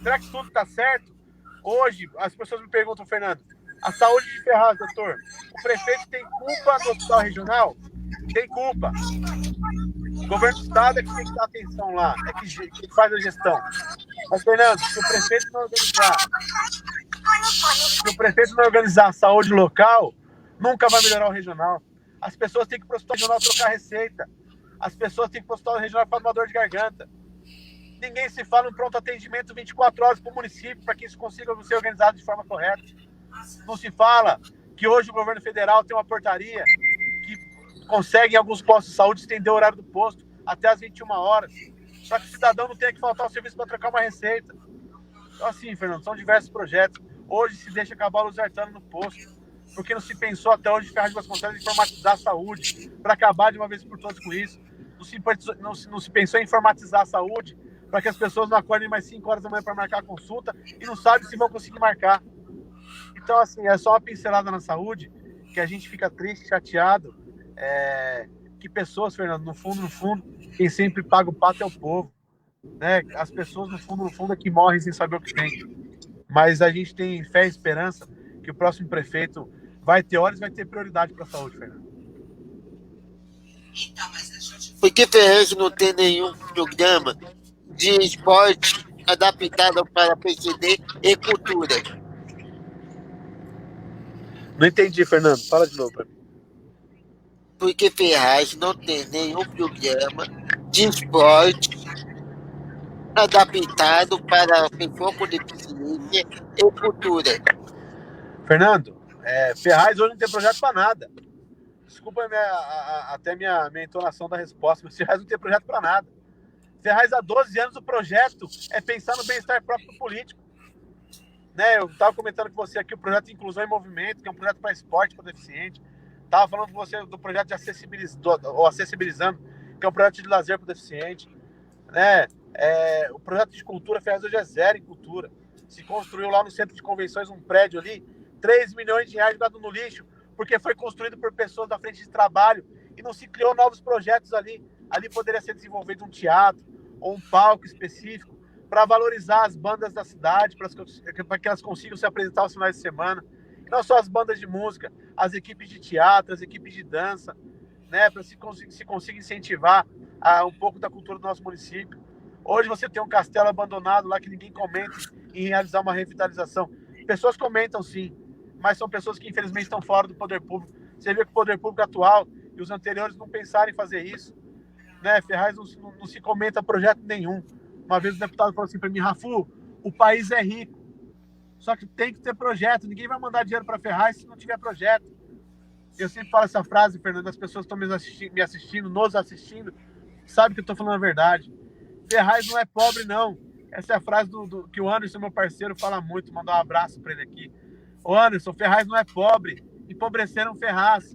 Será que tudo está certo? Hoje, as pessoas me perguntam, Fernando, a saúde de Ferraz, doutor, o prefeito tem culpa no hospital regional? Tem culpa. O governo do estado é que tem que dar atenção lá, é que faz a gestão. Mas, Fernando, se o prefeito não organizar a saúde local, nunca vai melhorar o regional. As pessoas têm que ir para o hospital regional trocar receita. As pessoas têm que ir para o hospital regional para uma dor de garganta. Ninguém se fala em pronto atendimento 24 horas para o município, para que isso consiga ser organizado de forma correta. Não se fala que hoje o governo federal tem uma portaria que consegue, em alguns postos de saúde, estender o horário do posto até as 21 horas, para que o cidadão não tenha que faltar o serviço para trocar uma receita. Então, assim, Fernando, são diversos projetos. Hoje se deixa acabar o losartano no posto, porque não se pensou até hoje em Ferraz de Vasconcelos em informatizar a saúde, para acabar de uma vez por todas com isso. Não se pensou em informatizar a saúde, para que as pessoas não acordem mais 5 horas da manhã para marcar a consulta e não sabem se vão conseguir marcar. Então, assim, é só uma pincelada na saúde que a gente fica triste, chateado, que pessoas, Fernando, no fundo, quem sempre paga o pato é o povo. Né? As pessoas, no fundo, é que morrem sem saber o que tem. Mas a gente tem fé e esperança que o próximo prefeito vai ter olhos e vai ter prioridade para a saúde, Fernando. Por que Ferraz não tem nenhum programa de esporte adaptado para PCD e cultura? Não entendi, Fernando. Fala de novo para mim. Por que Ferraz não tem nenhum programa de esporte adaptado para pessoa com deficiência e cultura? Fernando, Ferraz hoje não tem projeto para nada. Desculpa até minha entonação da resposta, mas Ferraz não tem projeto para nada. Ferraz, há 12 anos, o projeto é pensar no bem-estar próprio do político. Né? Eu estava comentando com você aqui o projeto Inclusão em Movimento, que é um projeto para esporte para deficiente. Estava falando com você do projeto de Acessibilizando, que é um projeto de lazer para deficiente. né? O projeto de cultura, Ferraz hoje é zero em cultura. Se construiu lá no centro de convenções um prédio ali, 3 milhões de reais jogado no lixo, porque foi construído por pessoas da frente de trabalho e não se criou novos projetos ali. Ali poderia ser desenvolvido um teatro ou um palco específico para valorizar as bandas da cidade, para que elas consigam se apresentar aos finais de semana. E não só as bandas de música, as equipes de teatro, as equipes de dança, né, para se consiga incentivar um pouco da cultura do nosso município. Hoje você tem um castelo abandonado lá que ninguém comenta em realizar uma revitalização. Pessoas comentam sim, mas são pessoas que infelizmente estão fora do poder público. Você vê que o poder público atual e os anteriores não pensaram em fazer isso, né? Ferraz não se comenta projeto nenhum. Uma vez o deputado falou assim para mim: Rafu, o país é rico, só que tem que ter projeto. Ninguém vai mandar dinheiro para Ferraz se não tiver projeto. Eu sempre falo essa frase, Fernando, as pessoas estão me assistindo, nos assistindo, sabem que eu estou falando a verdade. Ferraz não é pobre, não. Essa é a frase que o Anderson, meu parceiro, fala muito. Mandar um abraço para ele aqui. Ô Anderson, Ferraz não é pobre. Empobreceram Ferraz.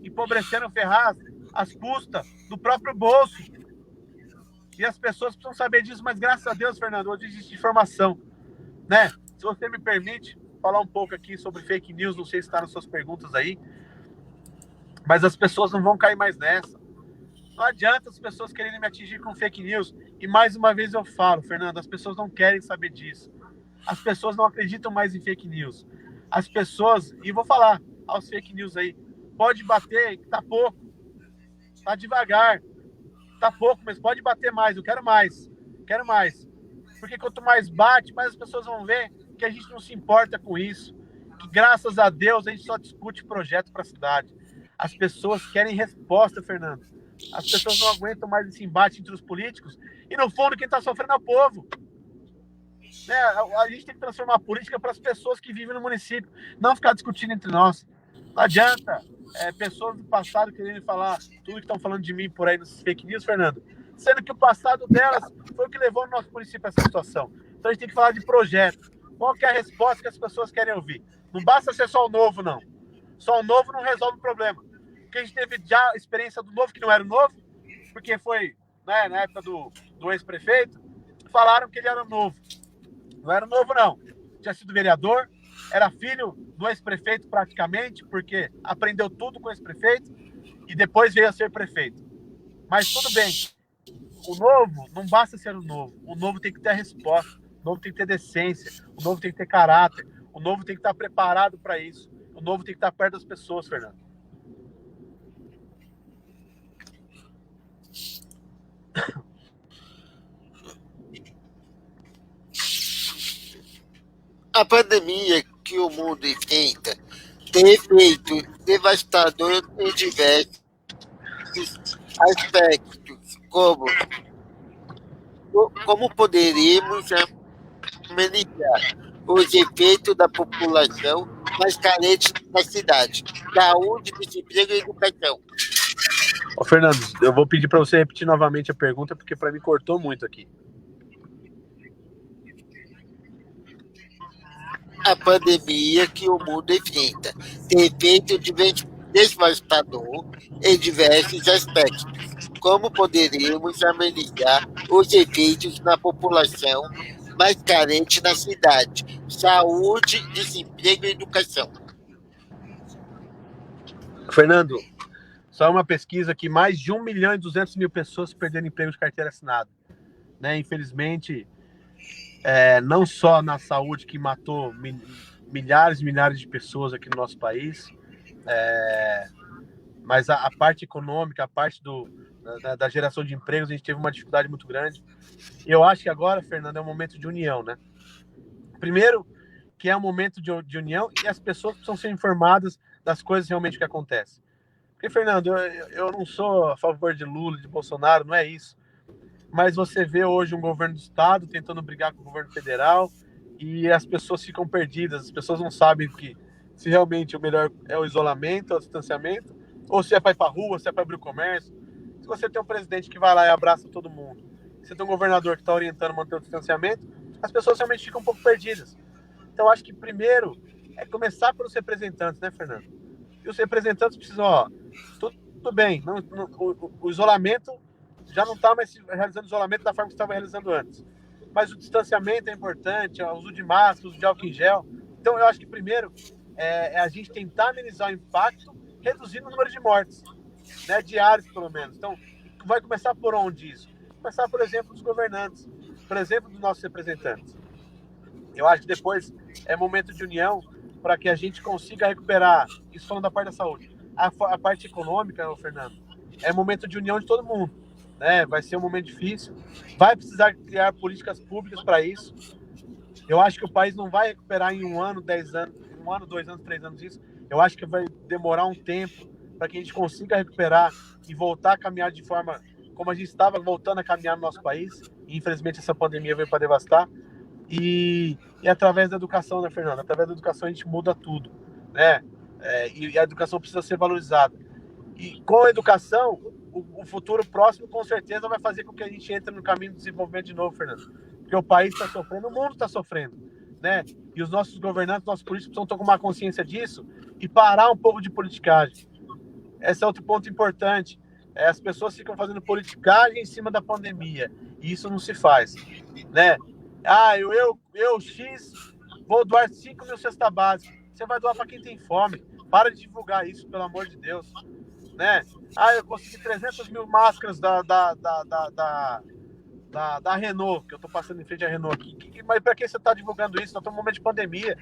Empobreceram Ferraz às custas do próprio bolso. E as pessoas precisam saber disso, mas graças a Deus, Fernando, hoje existe informação, né? Se você me permite falar um pouco aqui sobre fake news, não sei se está nas suas perguntas aí, mas as pessoas não vão cair mais nessa. Não adianta as pessoas quererem me atingir com fake news. E mais uma vez eu falo, Fernando, as pessoas não querem saber disso. As pessoas não acreditam mais em fake news. As pessoas, e vou falar aos fake news aí, pode bater, tá pouco, tá devagar, tá pouco, mas pode bater mais, eu quero mais, quero mais. Porque quanto mais bate, mais as pessoas vão ver que a gente não se importa com isso, que graças a Deus a gente só discute projeto para a cidade. As pessoas querem resposta, Fernando. As pessoas não aguentam mais esse embate entre os políticos e, no fundo, quem está sofrendo é o povo. Né? A gente tem que transformar a política para as pessoas que vivem no município, não ficar discutindo entre nós. Não adianta pessoas do passado querendo falar tudo que estão falando de mim por aí nos fake news, Fernando, sendo que o passado delas foi o que levou o nosso município a essa situação. Então a gente tem que falar de projeto. Qual que é a resposta que as pessoas querem ouvir? Não basta ser só o novo, não. Só o novo não resolve o problema. Porque a gente teve já a experiência do novo, que não era o novo, porque foi, né, na época do ex-prefeito, falaram que ele era novo. Não era novo, não. Tinha sido vereador, era filho do ex-prefeito praticamente, porque aprendeu tudo com o ex-prefeito e depois veio a ser prefeito. Mas tudo bem. O novo não basta ser o novo tem que ter a resposta, o novo tem que ter decência, o novo tem que ter caráter, o novo tem que estar preparado para isso, o novo tem que estar perto das pessoas, Fernando. A pandemia que o mundo enfrenta tem efeito devastador em diversos aspectos, como poderíamos amenizar os efeitos da população mais carente da cidade, saúde, desemprego e educação. Ô, Fernando, eu vou pedir para você repetir novamente a pergunta, porque para mim cortou muito aqui. A pandemia que o mundo enfrenta tem efeito devastador em diversos aspectos. Como poderíamos amenizar os efeitos na população mais carente na cidade? Saúde, desemprego e educação. Fernando, só uma pesquisa que mais de 1.200.000 pessoas perderam emprego de carteira assinada. Né? Infelizmente, não só na saúde, que matou milhares e milhares de pessoas aqui no nosso país, mas a parte econômica, a parte da geração de empregos, a gente teve uma dificuldade muito grande. E eu acho que agora, Fernando, é um momento de união, né? Primeiro, que é um momento de união e as pessoas precisam ser informadas das coisas realmente que acontecem. Porque, Fernando, eu não sou a favor de Lula, de Bolsonaro, não é isso. Mas você vê hoje um governo do estado tentando brigar com o governo federal e as pessoas ficam perdidas, as pessoas não sabem se realmente o melhor é o isolamento, é o distanciamento, ou se é para ir para a rua, se é para abrir o comércio. Se você tem um presidente que vai lá e abraça todo mundo, se você tem um governador que está orientando a manter o distanciamento, as pessoas realmente ficam um pouco perdidas. Então, acho que primeiro é começar pelos representantes, né, Fernando? E os representantes precisam, tudo bem, o isolamento já não está mais realizando isolamento da forma que estava realizando antes. Mas o distanciamento é importante, o uso de máscara, o uso de álcool em gel. Então, eu acho que primeiro é a gente tentar amenizar o impacto, reduzindo o número de mortes, né, diários pelo menos. Então, vai começar por onde isso? Começar, por exemplo, dos governantes, por exemplo, dos nossos representantes. Eu acho que depois é momento de união para que a gente consiga recuperar, isso falando da parte da saúde, a parte econômica, Fernando, é momento de união de todo mundo, né? Vai ser um momento difícil, vai precisar criar políticas públicas para isso. Eu acho que o país não vai recuperar em 1 ano, 10 anos, 1 ano, 2 anos, 3 anos isso. Eu acho que vai demorar um tempo para que a gente consiga recuperar e voltar a caminhar de forma como a gente estava voltando a caminhar no nosso país. E, infelizmente, essa pandemia veio para devastar. E através da educação, né, Fernando? Através da educação a gente muda tudo, né? E a educação precisa ser valorizada. E com a educação, o futuro próximo com certeza vai fazer com que a gente entre no caminho do desenvolvimento de novo, Fernando. Porque o país está sofrendo, o mundo está sofrendo, né? E os nossos governantes, nossos políticos precisam tomar consciência disso e parar um pouco de politicagem. Esse é outro ponto importante. As pessoas ficam fazendo politicagem em cima da pandemia e isso não se faz, né? Eu X, vou doar 5.000 cestas básicas. Você vai doar para quem tem fome. Para de divulgar isso, pelo amor de Deus, né? Eu consegui 300.000 máscaras da Renault, que eu estou passando em frente à Renault aqui. Mas para que você está divulgando isso? Nós estamos num momento de pandemia.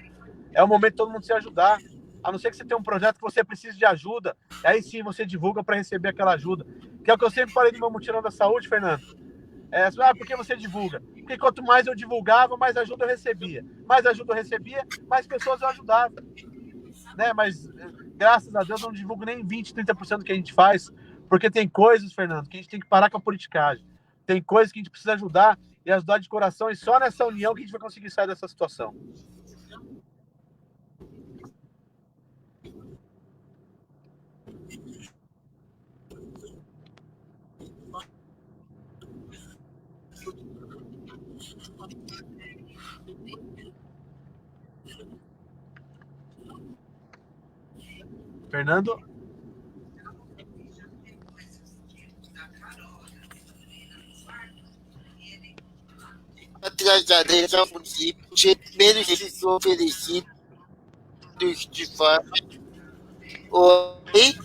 É o momento de todo mundo se ajudar. A não ser que você tenha um projeto que você precise de ajuda, aí sim você divulga para receber aquela ajuda. Que é o que eu sempre falei do meu mutirão da saúde, Fernando. Por que você divulga? Porque quanto mais eu divulgava, mais ajuda eu recebia. Mais ajuda eu recebia, mais pessoas eu ajudava. Né? Mas, graças a Deus, eu não divulgo nem 20%, 30% do que a gente faz, porque tem coisas, Fernando, que a gente tem que parar com a politicagem. Tem coisas que a gente precisa ajudar e ajudar de coração, e só nessa união que a gente vai conseguir sair dessa situação. Fernando? Atrás ao município, menos serviços oferecidos de forma. Oi?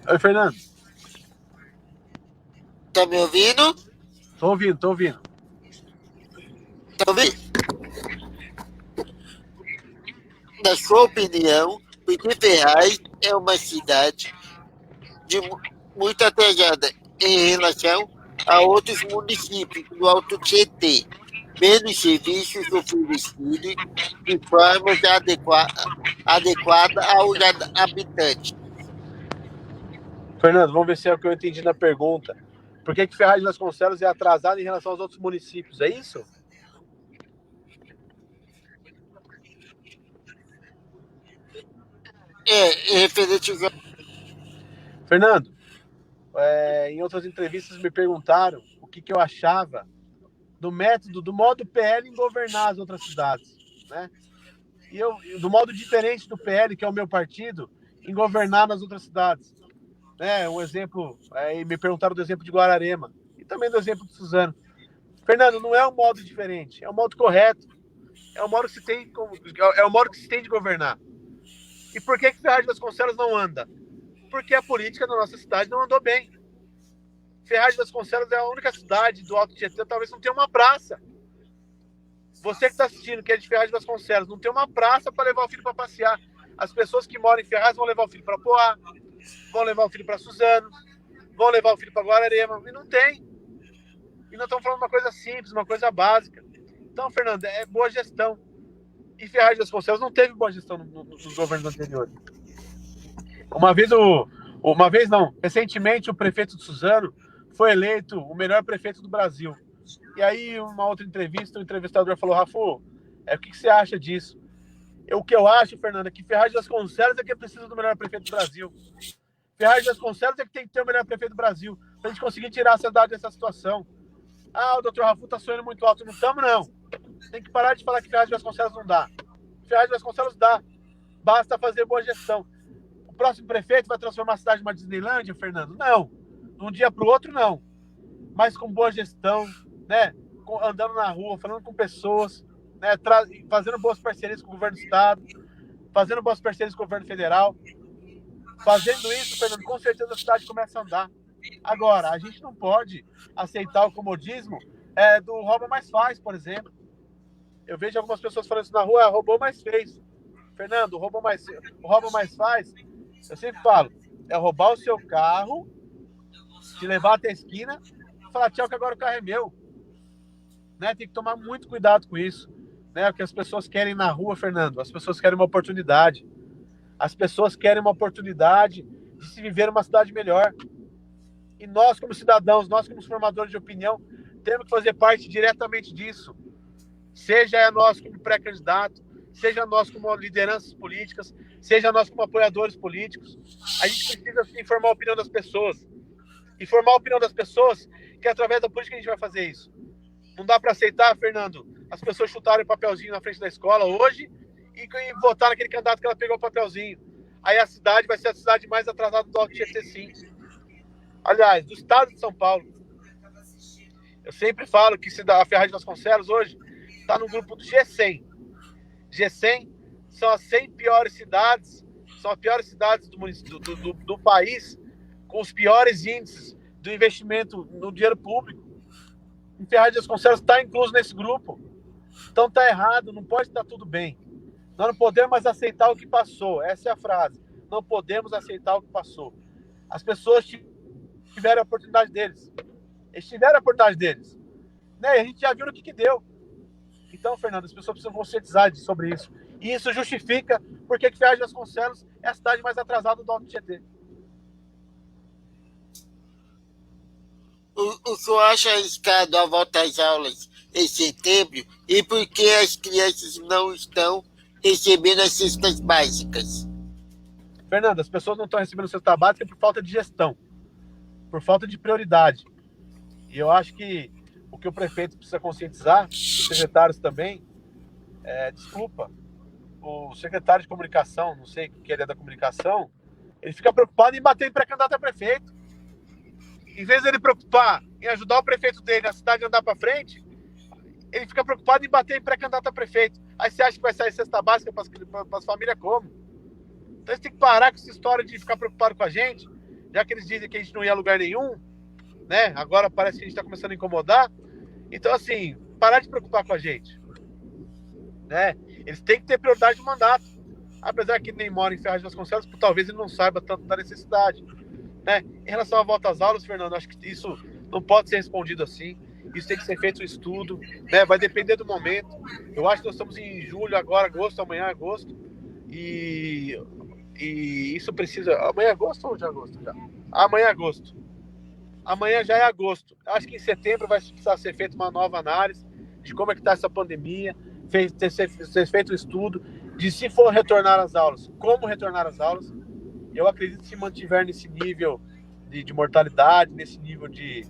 Oi, Fernando. Tá me ouvindo? Tô ouvindo. Tá ouvindo? Na sua opinião, porque Ferraz é uma cidade muito atrasada em relação a outros municípios do Alto Tietê, menos serviços oferecidos de forma adequada aos habitantes. Fernando, vamos ver se é o que eu entendi na pergunta. Por que Ferraz de Vasconcelos é atrasado em relação aos outros municípios? É isso? Referente ao... Fernando, em outras entrevistas me perguntaram o que eu achava do modo PL em governar as outras cidades, né? E do modo diferente do PL, que é o meu partido, em governar nas outras cidades. Né? Um exemplo, me perguntaram do exemplo de Guararema e também do exemplo de Suzano. Fernando, não é um modo diferente, é um modo correto, é o modo que se tem de governar. E por que Ferraz de Vasconcelos não anda? Porque a política da nossa cidade não andou bem. Ferraz de Vasconcelos é a única cidade do Alto Tietê, talvez não tenha uma praça. Você que está assistindo, que é de Ferraz de Vasconcelos, não tem uma praça para levar o filho para passear. As pessoas que moram em Ferraz vão levar o filho para Poá, vão levar o filho para Suzano, vão levar o filho para Guararema, e não tem. E nós estamos falando uma coisa simples, uma coisa básica. Então, Fernando, é boa gestão. E Ferraz de Vasconcelos não teve boa gestão nos governos anteriores. Recentemente o prefeito de Suzano foi eleito o melhor prefeito do Brasil. E aí, uma outra entrevista, o entrevistador falou: Rafu, o que você acha disso? O que eu acho, Fernando, é que Ferraz de Vasconcelos é que precisa do melhor prefeito do Brasil. Ferraz de Vasconcelos é que tem que ter o melhor prefeito do Brasil, para a gente conseguir tirar a cidade dessa situação. O doutor Rafu está sonhando muito alto. Não estamos, não. Tem que parar de falar que Ferraz de Vasconcelos não dá. Ferraz de Vasconcelos dá. Basta fazer boa gestão. próximo prefeito vai transformar a cidade numa Disneylândia, Fernando? Não. De um dia para o outro, não. Mas com boa gestão, né? Andando na rua, falando com pessoas, né? Fazendo boas parcerias com o governo do estado, fazendo boas parcerias com o governo federal. Fazendo isso, Fernando, com certeza a cidade começa a andar. Agora, a gente não pode aceitar o comodismo do rouba mais faz, por exemplo. Eu vejo algumas pessoas falando isso na rua, roubou mais fez. Fernando, o rouba mais faz, eu sempre falo, é roubar o seu carro, te levar até a esquina e falar, tchau, que agora o carro é meu. Né? Tem que tomar muito cuidado com isso. Né? O que as pessoas querem na rua, Fernando, as pessoas querem uma oportunidade. As pessoas querem uma oportunidade de se viver uma cidade melhor. E nós, como cidadãos, nós, como formadores de opinião, temos que fazer parte diretamente disso. Seja nós como pré-candidato, seja nós como lideranças políticas, seja nós como apoiadores políticos. A gente precisa sim formar a opinião das pessoas. E formar a opinião das pessoas, que é através da política que a gente vai fazer isso. Não dá para aceitar, Fernando, as pessoas chutarem o papelzinho na frente da escola hoje e votar naquele candidato que ela pegou o papelzinho. Aí a cidade vai ser a cidade mais atrasada do Alto Tietê, sim. Aliás, do estado de São Paulo. Eu sempre falo que a Ferraz de Vasconcelos hoje está no grupo do G100. G100 são as 100 piores cidades, são as piores cidades do país, com os piores índices do investimento no dinheiro público. E Ferraz de Vasconcelos está incluso nesse grupo. Então está errado, não pode estar tudo bem. Nós não podemos mais aceitar o que passou. Essa é a frase. Não podemos aceitar o que passou. As pessoas tiveram a oportunidade deles. Eles tiveram a oportunidade deles. Né? E a gente já viu no que deu. Então, Fernando, as pessoas precisam conscientizar sobre isso. E isso justifica porque Ferraz de Vasconcelos é a cidade mais atrasada do Alto Tietê. O senhor acha arriscado a volta às aulas em setembro e por que as crianças não estão recebendo as cestas básicas? Fernando, as pessoas não estão recebendo cesta básica por falta de gestão, por falta de prioridade. E eu acho que o que o prefeito precisa conscientizar, os secretários também, desculpa, o secretário de comunicação, não sei o que ele é da comunicação, ele fica preocupado em bater em pré-candidato a prefeito. Em vez de ele preocupar em ajudar o prefeito dele, a cidade a andar para frente, ele fica preocupado em bater em pré-candidato a prefeito. Aí você acha que vai sair cesta básica para as famílias como? Então eles têm que parar com essa história de ficar preocupado com a gente, já que eles dizem que a gente não ia a lugar nenhum, né? Agora parece que a gente está começando a incomodar. Então, assim, parar de preocupar com a gente. Né? Eles têm que ter prioridade no mandato. Apesar que ele nem mora em Ferraz de Vasconcelos, talvez ele não saiba tanto da necessidade. Né? Em relação à volta às aulas, Fernando, acho que isso não pode ser respondido assim. Isso tem que ser feito um estudo, né? Vai depender do momento. Eu acho que nós estamos em julho, agora, agosto, amanhã é agosto. E isso precisa... Amanhã é agosto ou já é agosto? Já? Amanhã é agosto. Amanhã já é agosto. Acho que em setembro vai precisar ser feita uma nova análise de como é que está essa pandemia, ser feito um estudo de se for retornar às aulas, como retornar às aulas. Eu acredito que se mantiver nesse nível de mortalidade, nesse nível de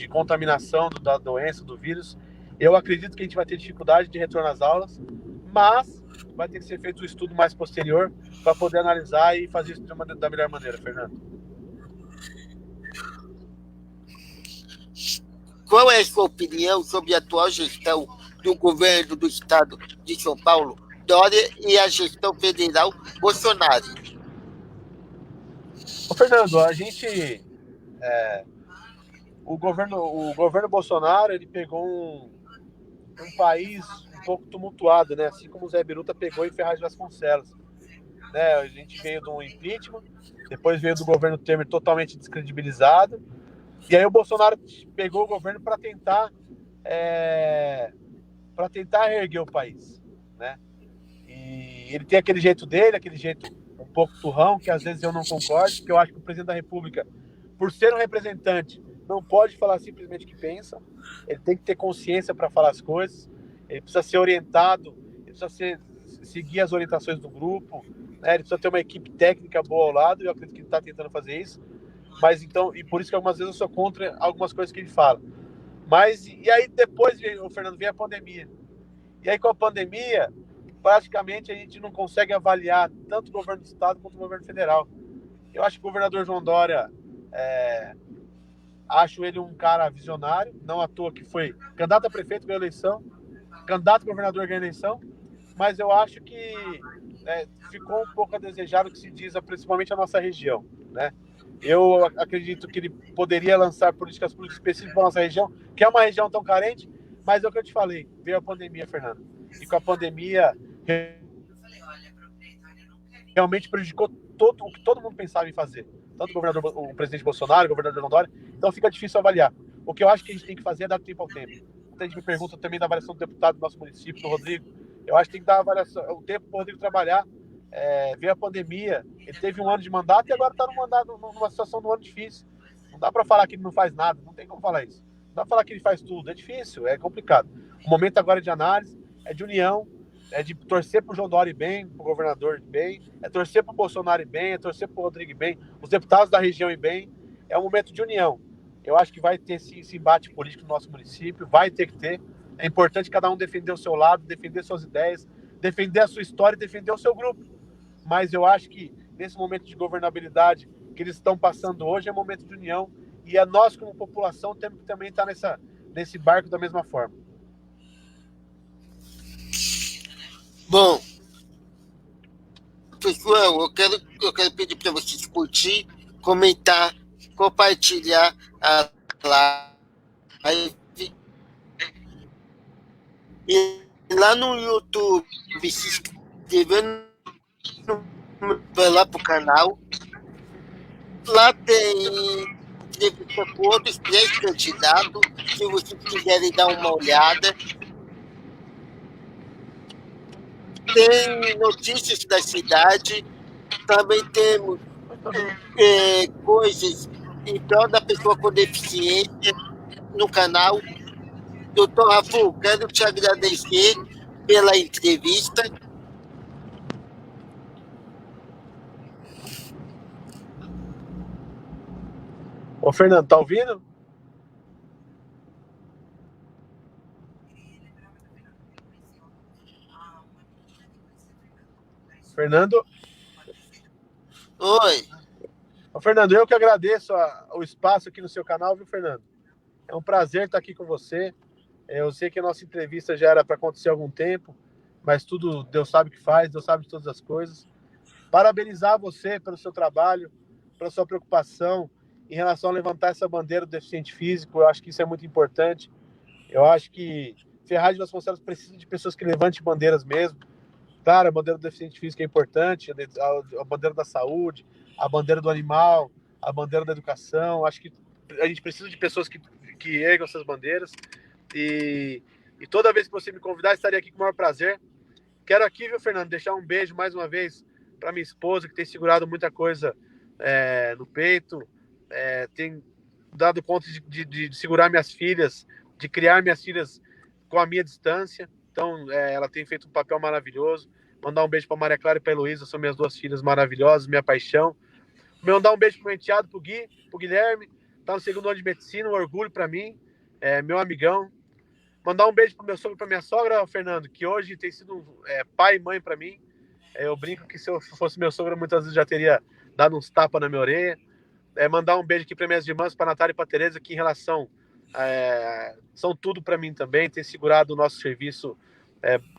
contaminação da doença, do vírus, eu acredito que a gente vai ter dificuldade de retorno às aulas, mas vai ter que ser feito um estudo mais posterior para poder analisar e fazer isso da melhor maneira, Fernando. Qual é a sua opinião sobre a atual gestão do governo do estado de São Paulo, Dória, e a gestão federal Bolsonaro? Ô, Fernando, a gente... O governo Bolsonaro, ele pegou um país um pouco tumultuado, né? Assim como o Zé Biruta pegou em Ferraz de Vasconcelos. Né? A gente veio de um impeachment, depois veio do governo Temer totalmente descredibilizado, e aí o Bolsonaro pegou o governo para tentar reerguer o país, né? E ele tem aquele jeito dele, aquele jeito um pouco turrão, que às vezes eu não concordo, porque eu acho que o presidente da República, por ser um representante, não pode falar simplesmente o que pensa, ele tem que ter consciência para falar as coisas, ele precisa ser orientado, ele precisa seguir as orientações do grupo, né? Ele precisa ter uma equipe técnica boa ao lado, e eu acredito que ele está tentando fazer isso, mas então, e por isso que algumas vezes eu sou contra algumas coisas que ele fala. Mas, e aí depois, o Fernando, vem a pandemia. E aí com a pandemia, praticamente a gente não consegue avaliar tanto o governo do estado quanto o governo federal. Eu acho que o governador João Dória, acho ele um cara visionário, não à toa que foi candidato a prefeito ganhou a eleição, candidato a governador ganhou a eleição, mas eu acho que ficou um pouco a desejar o que se diz, principalmente a nossa região, né? Eu acredito que ele poderia lançar políticas públicas específicas para a nossa região, que é uma região tão carente, mas é o que eu te falei, veio a pandemia, Fernando. E com a pandemia, realmente prejudicou o que todo mundo pensava em fazer. Tanto o presidente Bolsonaro, o governador João Dória. Então fica difícil avaliar. O que eu acho que a gente tem que fazer é dar tempo ao tempo. Muita gente me pergunta também da avaliação do deputado do nosso município, do Rodrigo. Eu acho que tem que dar o tempo para o Rodrigo trabalhar. Veio a pandemia, ele teve um ano de mandato e agora está numa situação de um ano difícil. Não dá para falar que ele não faz nada, não tem como falar isso. Não dá para falar que ele faz tudo, é difícil, é complicado. O momento agora é de análise, é de união, é de torcer para o João Dória ir bem, para o governador ir bem, é torcer para o Bolsonaro ir bem, é torcer para o Rodrigo ir bem, os deputados da região ir bem. É um momento de união. Eu acho que vai ter esse embate político no nosso município, vai ter que ter. É importante cada um defender o seu lado, defender suas ideias, defender a sua história e defender o seu grupo. Mas eu acho que nesse momento de governabilidade que eles estão passando hoje é momento de união e nós como população temos que também estar nesse barco da mesma forma. Bom, pessoal, eu quero pedir para vocês curtir, comentar, compartilhar a live e lá no YouTube se inscrever vai lá pro canal. Lá tem entrevista com outros 3 candidatos. Se vocês quiserem dar uma olhada. Tem notícias da cidade. Também temos coisas em prol da pessoa com deficiência no canal. Doutor Rafu, quero te agradecer pela entrevista. Ô, Fernando, tá ouvindo? Fernando? Oi. Ô, Fernando, eu que agradeço o espaço aqui no seu canal, viu, Fernando? É um prazer estar aqui com você. Eu sei que a nossa entrevista já era para acontecer há algum tempo, mas tudo Deus sabe o que faz, Deus sabe de todas as coisas. Parabenizar você pelo seu trabalho, pela sua preocupação em relação a levantar essa bandeira do deficiente físico. Eu acho que isso é muito importante. Eu acho que Ferraz de Vasconcelos precisa de pessoas que levantem bandeiras mesmo. Claro, a bandeira do deficiente físico é importante, a bandeira da saúde, a bandeira do animal, a bandeira da educação. Acho que a gente precisa de pessoas que ergam essas bandeiras. E toda vez que você me convidar, estarei aqui com o maior prazer. Quero aqui, viu, Fernando, deixar um beijo mais uma vez para minha esposa, que tem segurado muita coisa no peito, tem dado conta de segurar minhas filhas, de criar minhas filhas com a minha distância. Então, ela tem feito um papel maravilhoso. Mandar um beijo para Maria Clara e para Heloísa, são minhas 2 filhas maravilhosas, minha paixão. Mandar um beijo para o enteado, para o Gui, para o Guilherme, está no 2º ano de medicina, um orgulho para mim, meu amigão. Mandar um beijo para o meu sogro e para minha sogra, Fernando, que hoje tem sido pai e mãe para mim. Eu brinco que se eu fosse meu sogro, muitas vezes já teria dado uns tapas na minha orelha. Mandar um beijo aqui para minhas irmãs, para a Natália e para a Tereza, que em relação são tudo para mim também, tem segurado o nosso serviço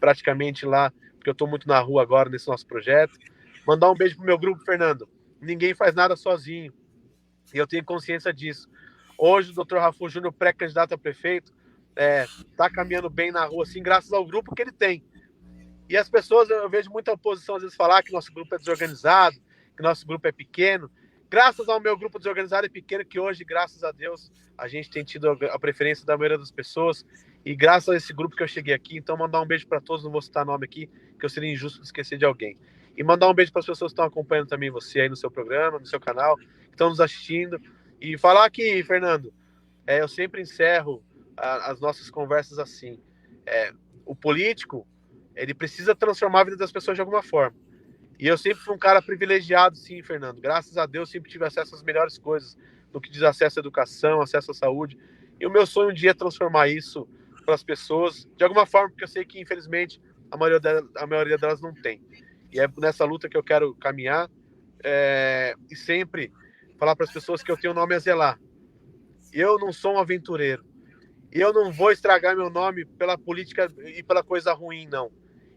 praticamente lá, porque eu estou muito na rua agora nesse nosso projeto. Mandar um beijo pro meu grupo, Fernando. Ninguém faz nada sozinho, e eu tenho consciência disso. Hoje o Dr. Rafu Júnior, pré-candidato a prefeito, está caminhando bem na rua, assim, graças ao grupo que ele tem. E as pessoas, eu vejo muita oposição às vezes falar que nosso grupo é desorganizado, que nosso grupo é pequeno. Graças ao meu grupo desorganizado e pequeno, que hoje, graças a Deus, a gente tem tido a preferência da maioria das pessoas, e graças a esse grupo que eu cheguei aqui. Então, mandar um beijo para todos, não vou citar nome aqui, que eu seria injusto de esquecer de alguém. E mandar um beijo para as pessoas que estão acompanhando também você aí no seu programa, no seu canal, que estão nos assistindo. E falar aqui, Fernando, eu sempre encerro as nossas conversas assim. O político, ele precisa transformar a vida das pessoas de alguma forma. E eu sempre fui um cara privilegiado, sim, Fernando. Graças a Deus, sempre tive acesso às melhores coisas, no que diz acesso à educação, acesso à saúde. E o meu sonho um dia é transformar isso para as pessoas, de alguma forma, porque eu sei que, infelizmente, a maioria delas não tem. E é nessa luta que eu quero caminhar e sempre falar para as pessoas que eu tenho um nome a zelar. Eu não sou um aventureiro. E eu não vou estragar meu nome pela política e pela coisa ruim, não.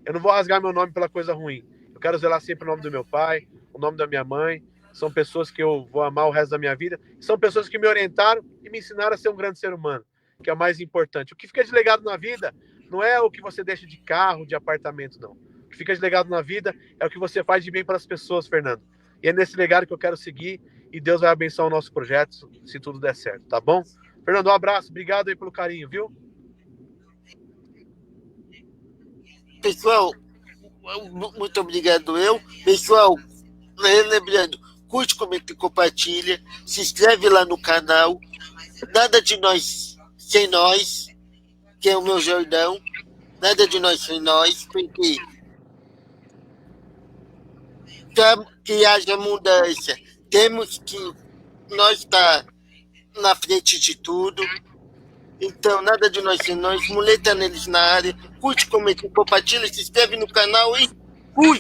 Eu não vou rasgar meu nome pela coisa ruim. Eu quero zelar sempre o nome do meu pai, o nome da minha mãe. São pessoas que eu vou amar o resto da minha vida. São pessoas que me orientaram e me ensinaram a ser um grande ser humano, que é o mais importante. O que fica de legado na vida não é o que você deixa de carro, de apartamento, não. O que fica de legado na vida é o que você faz de bem para as pessoas, Fernando. E é nesse legado que eu quero seguir e Deus vai abençoar o nosso projeto, se tudo der certo, tá bom? Fernando, um abraço, obrigado aí pelo carinho, viu? Pessoal, muito obrigado Pessoal, lembrando, curte, comenta e compartilha. Se inscreve lá no canal. Nada de nós sem nós, que é o meu Jordão. Nada de nós sem nós, porque para que haja mudança, temos que nós estar na frente de tudo. Então, nada de nós sem nós. Muleta neles na área. Curte, comenta, compartilha, se inscreve no canal e fui!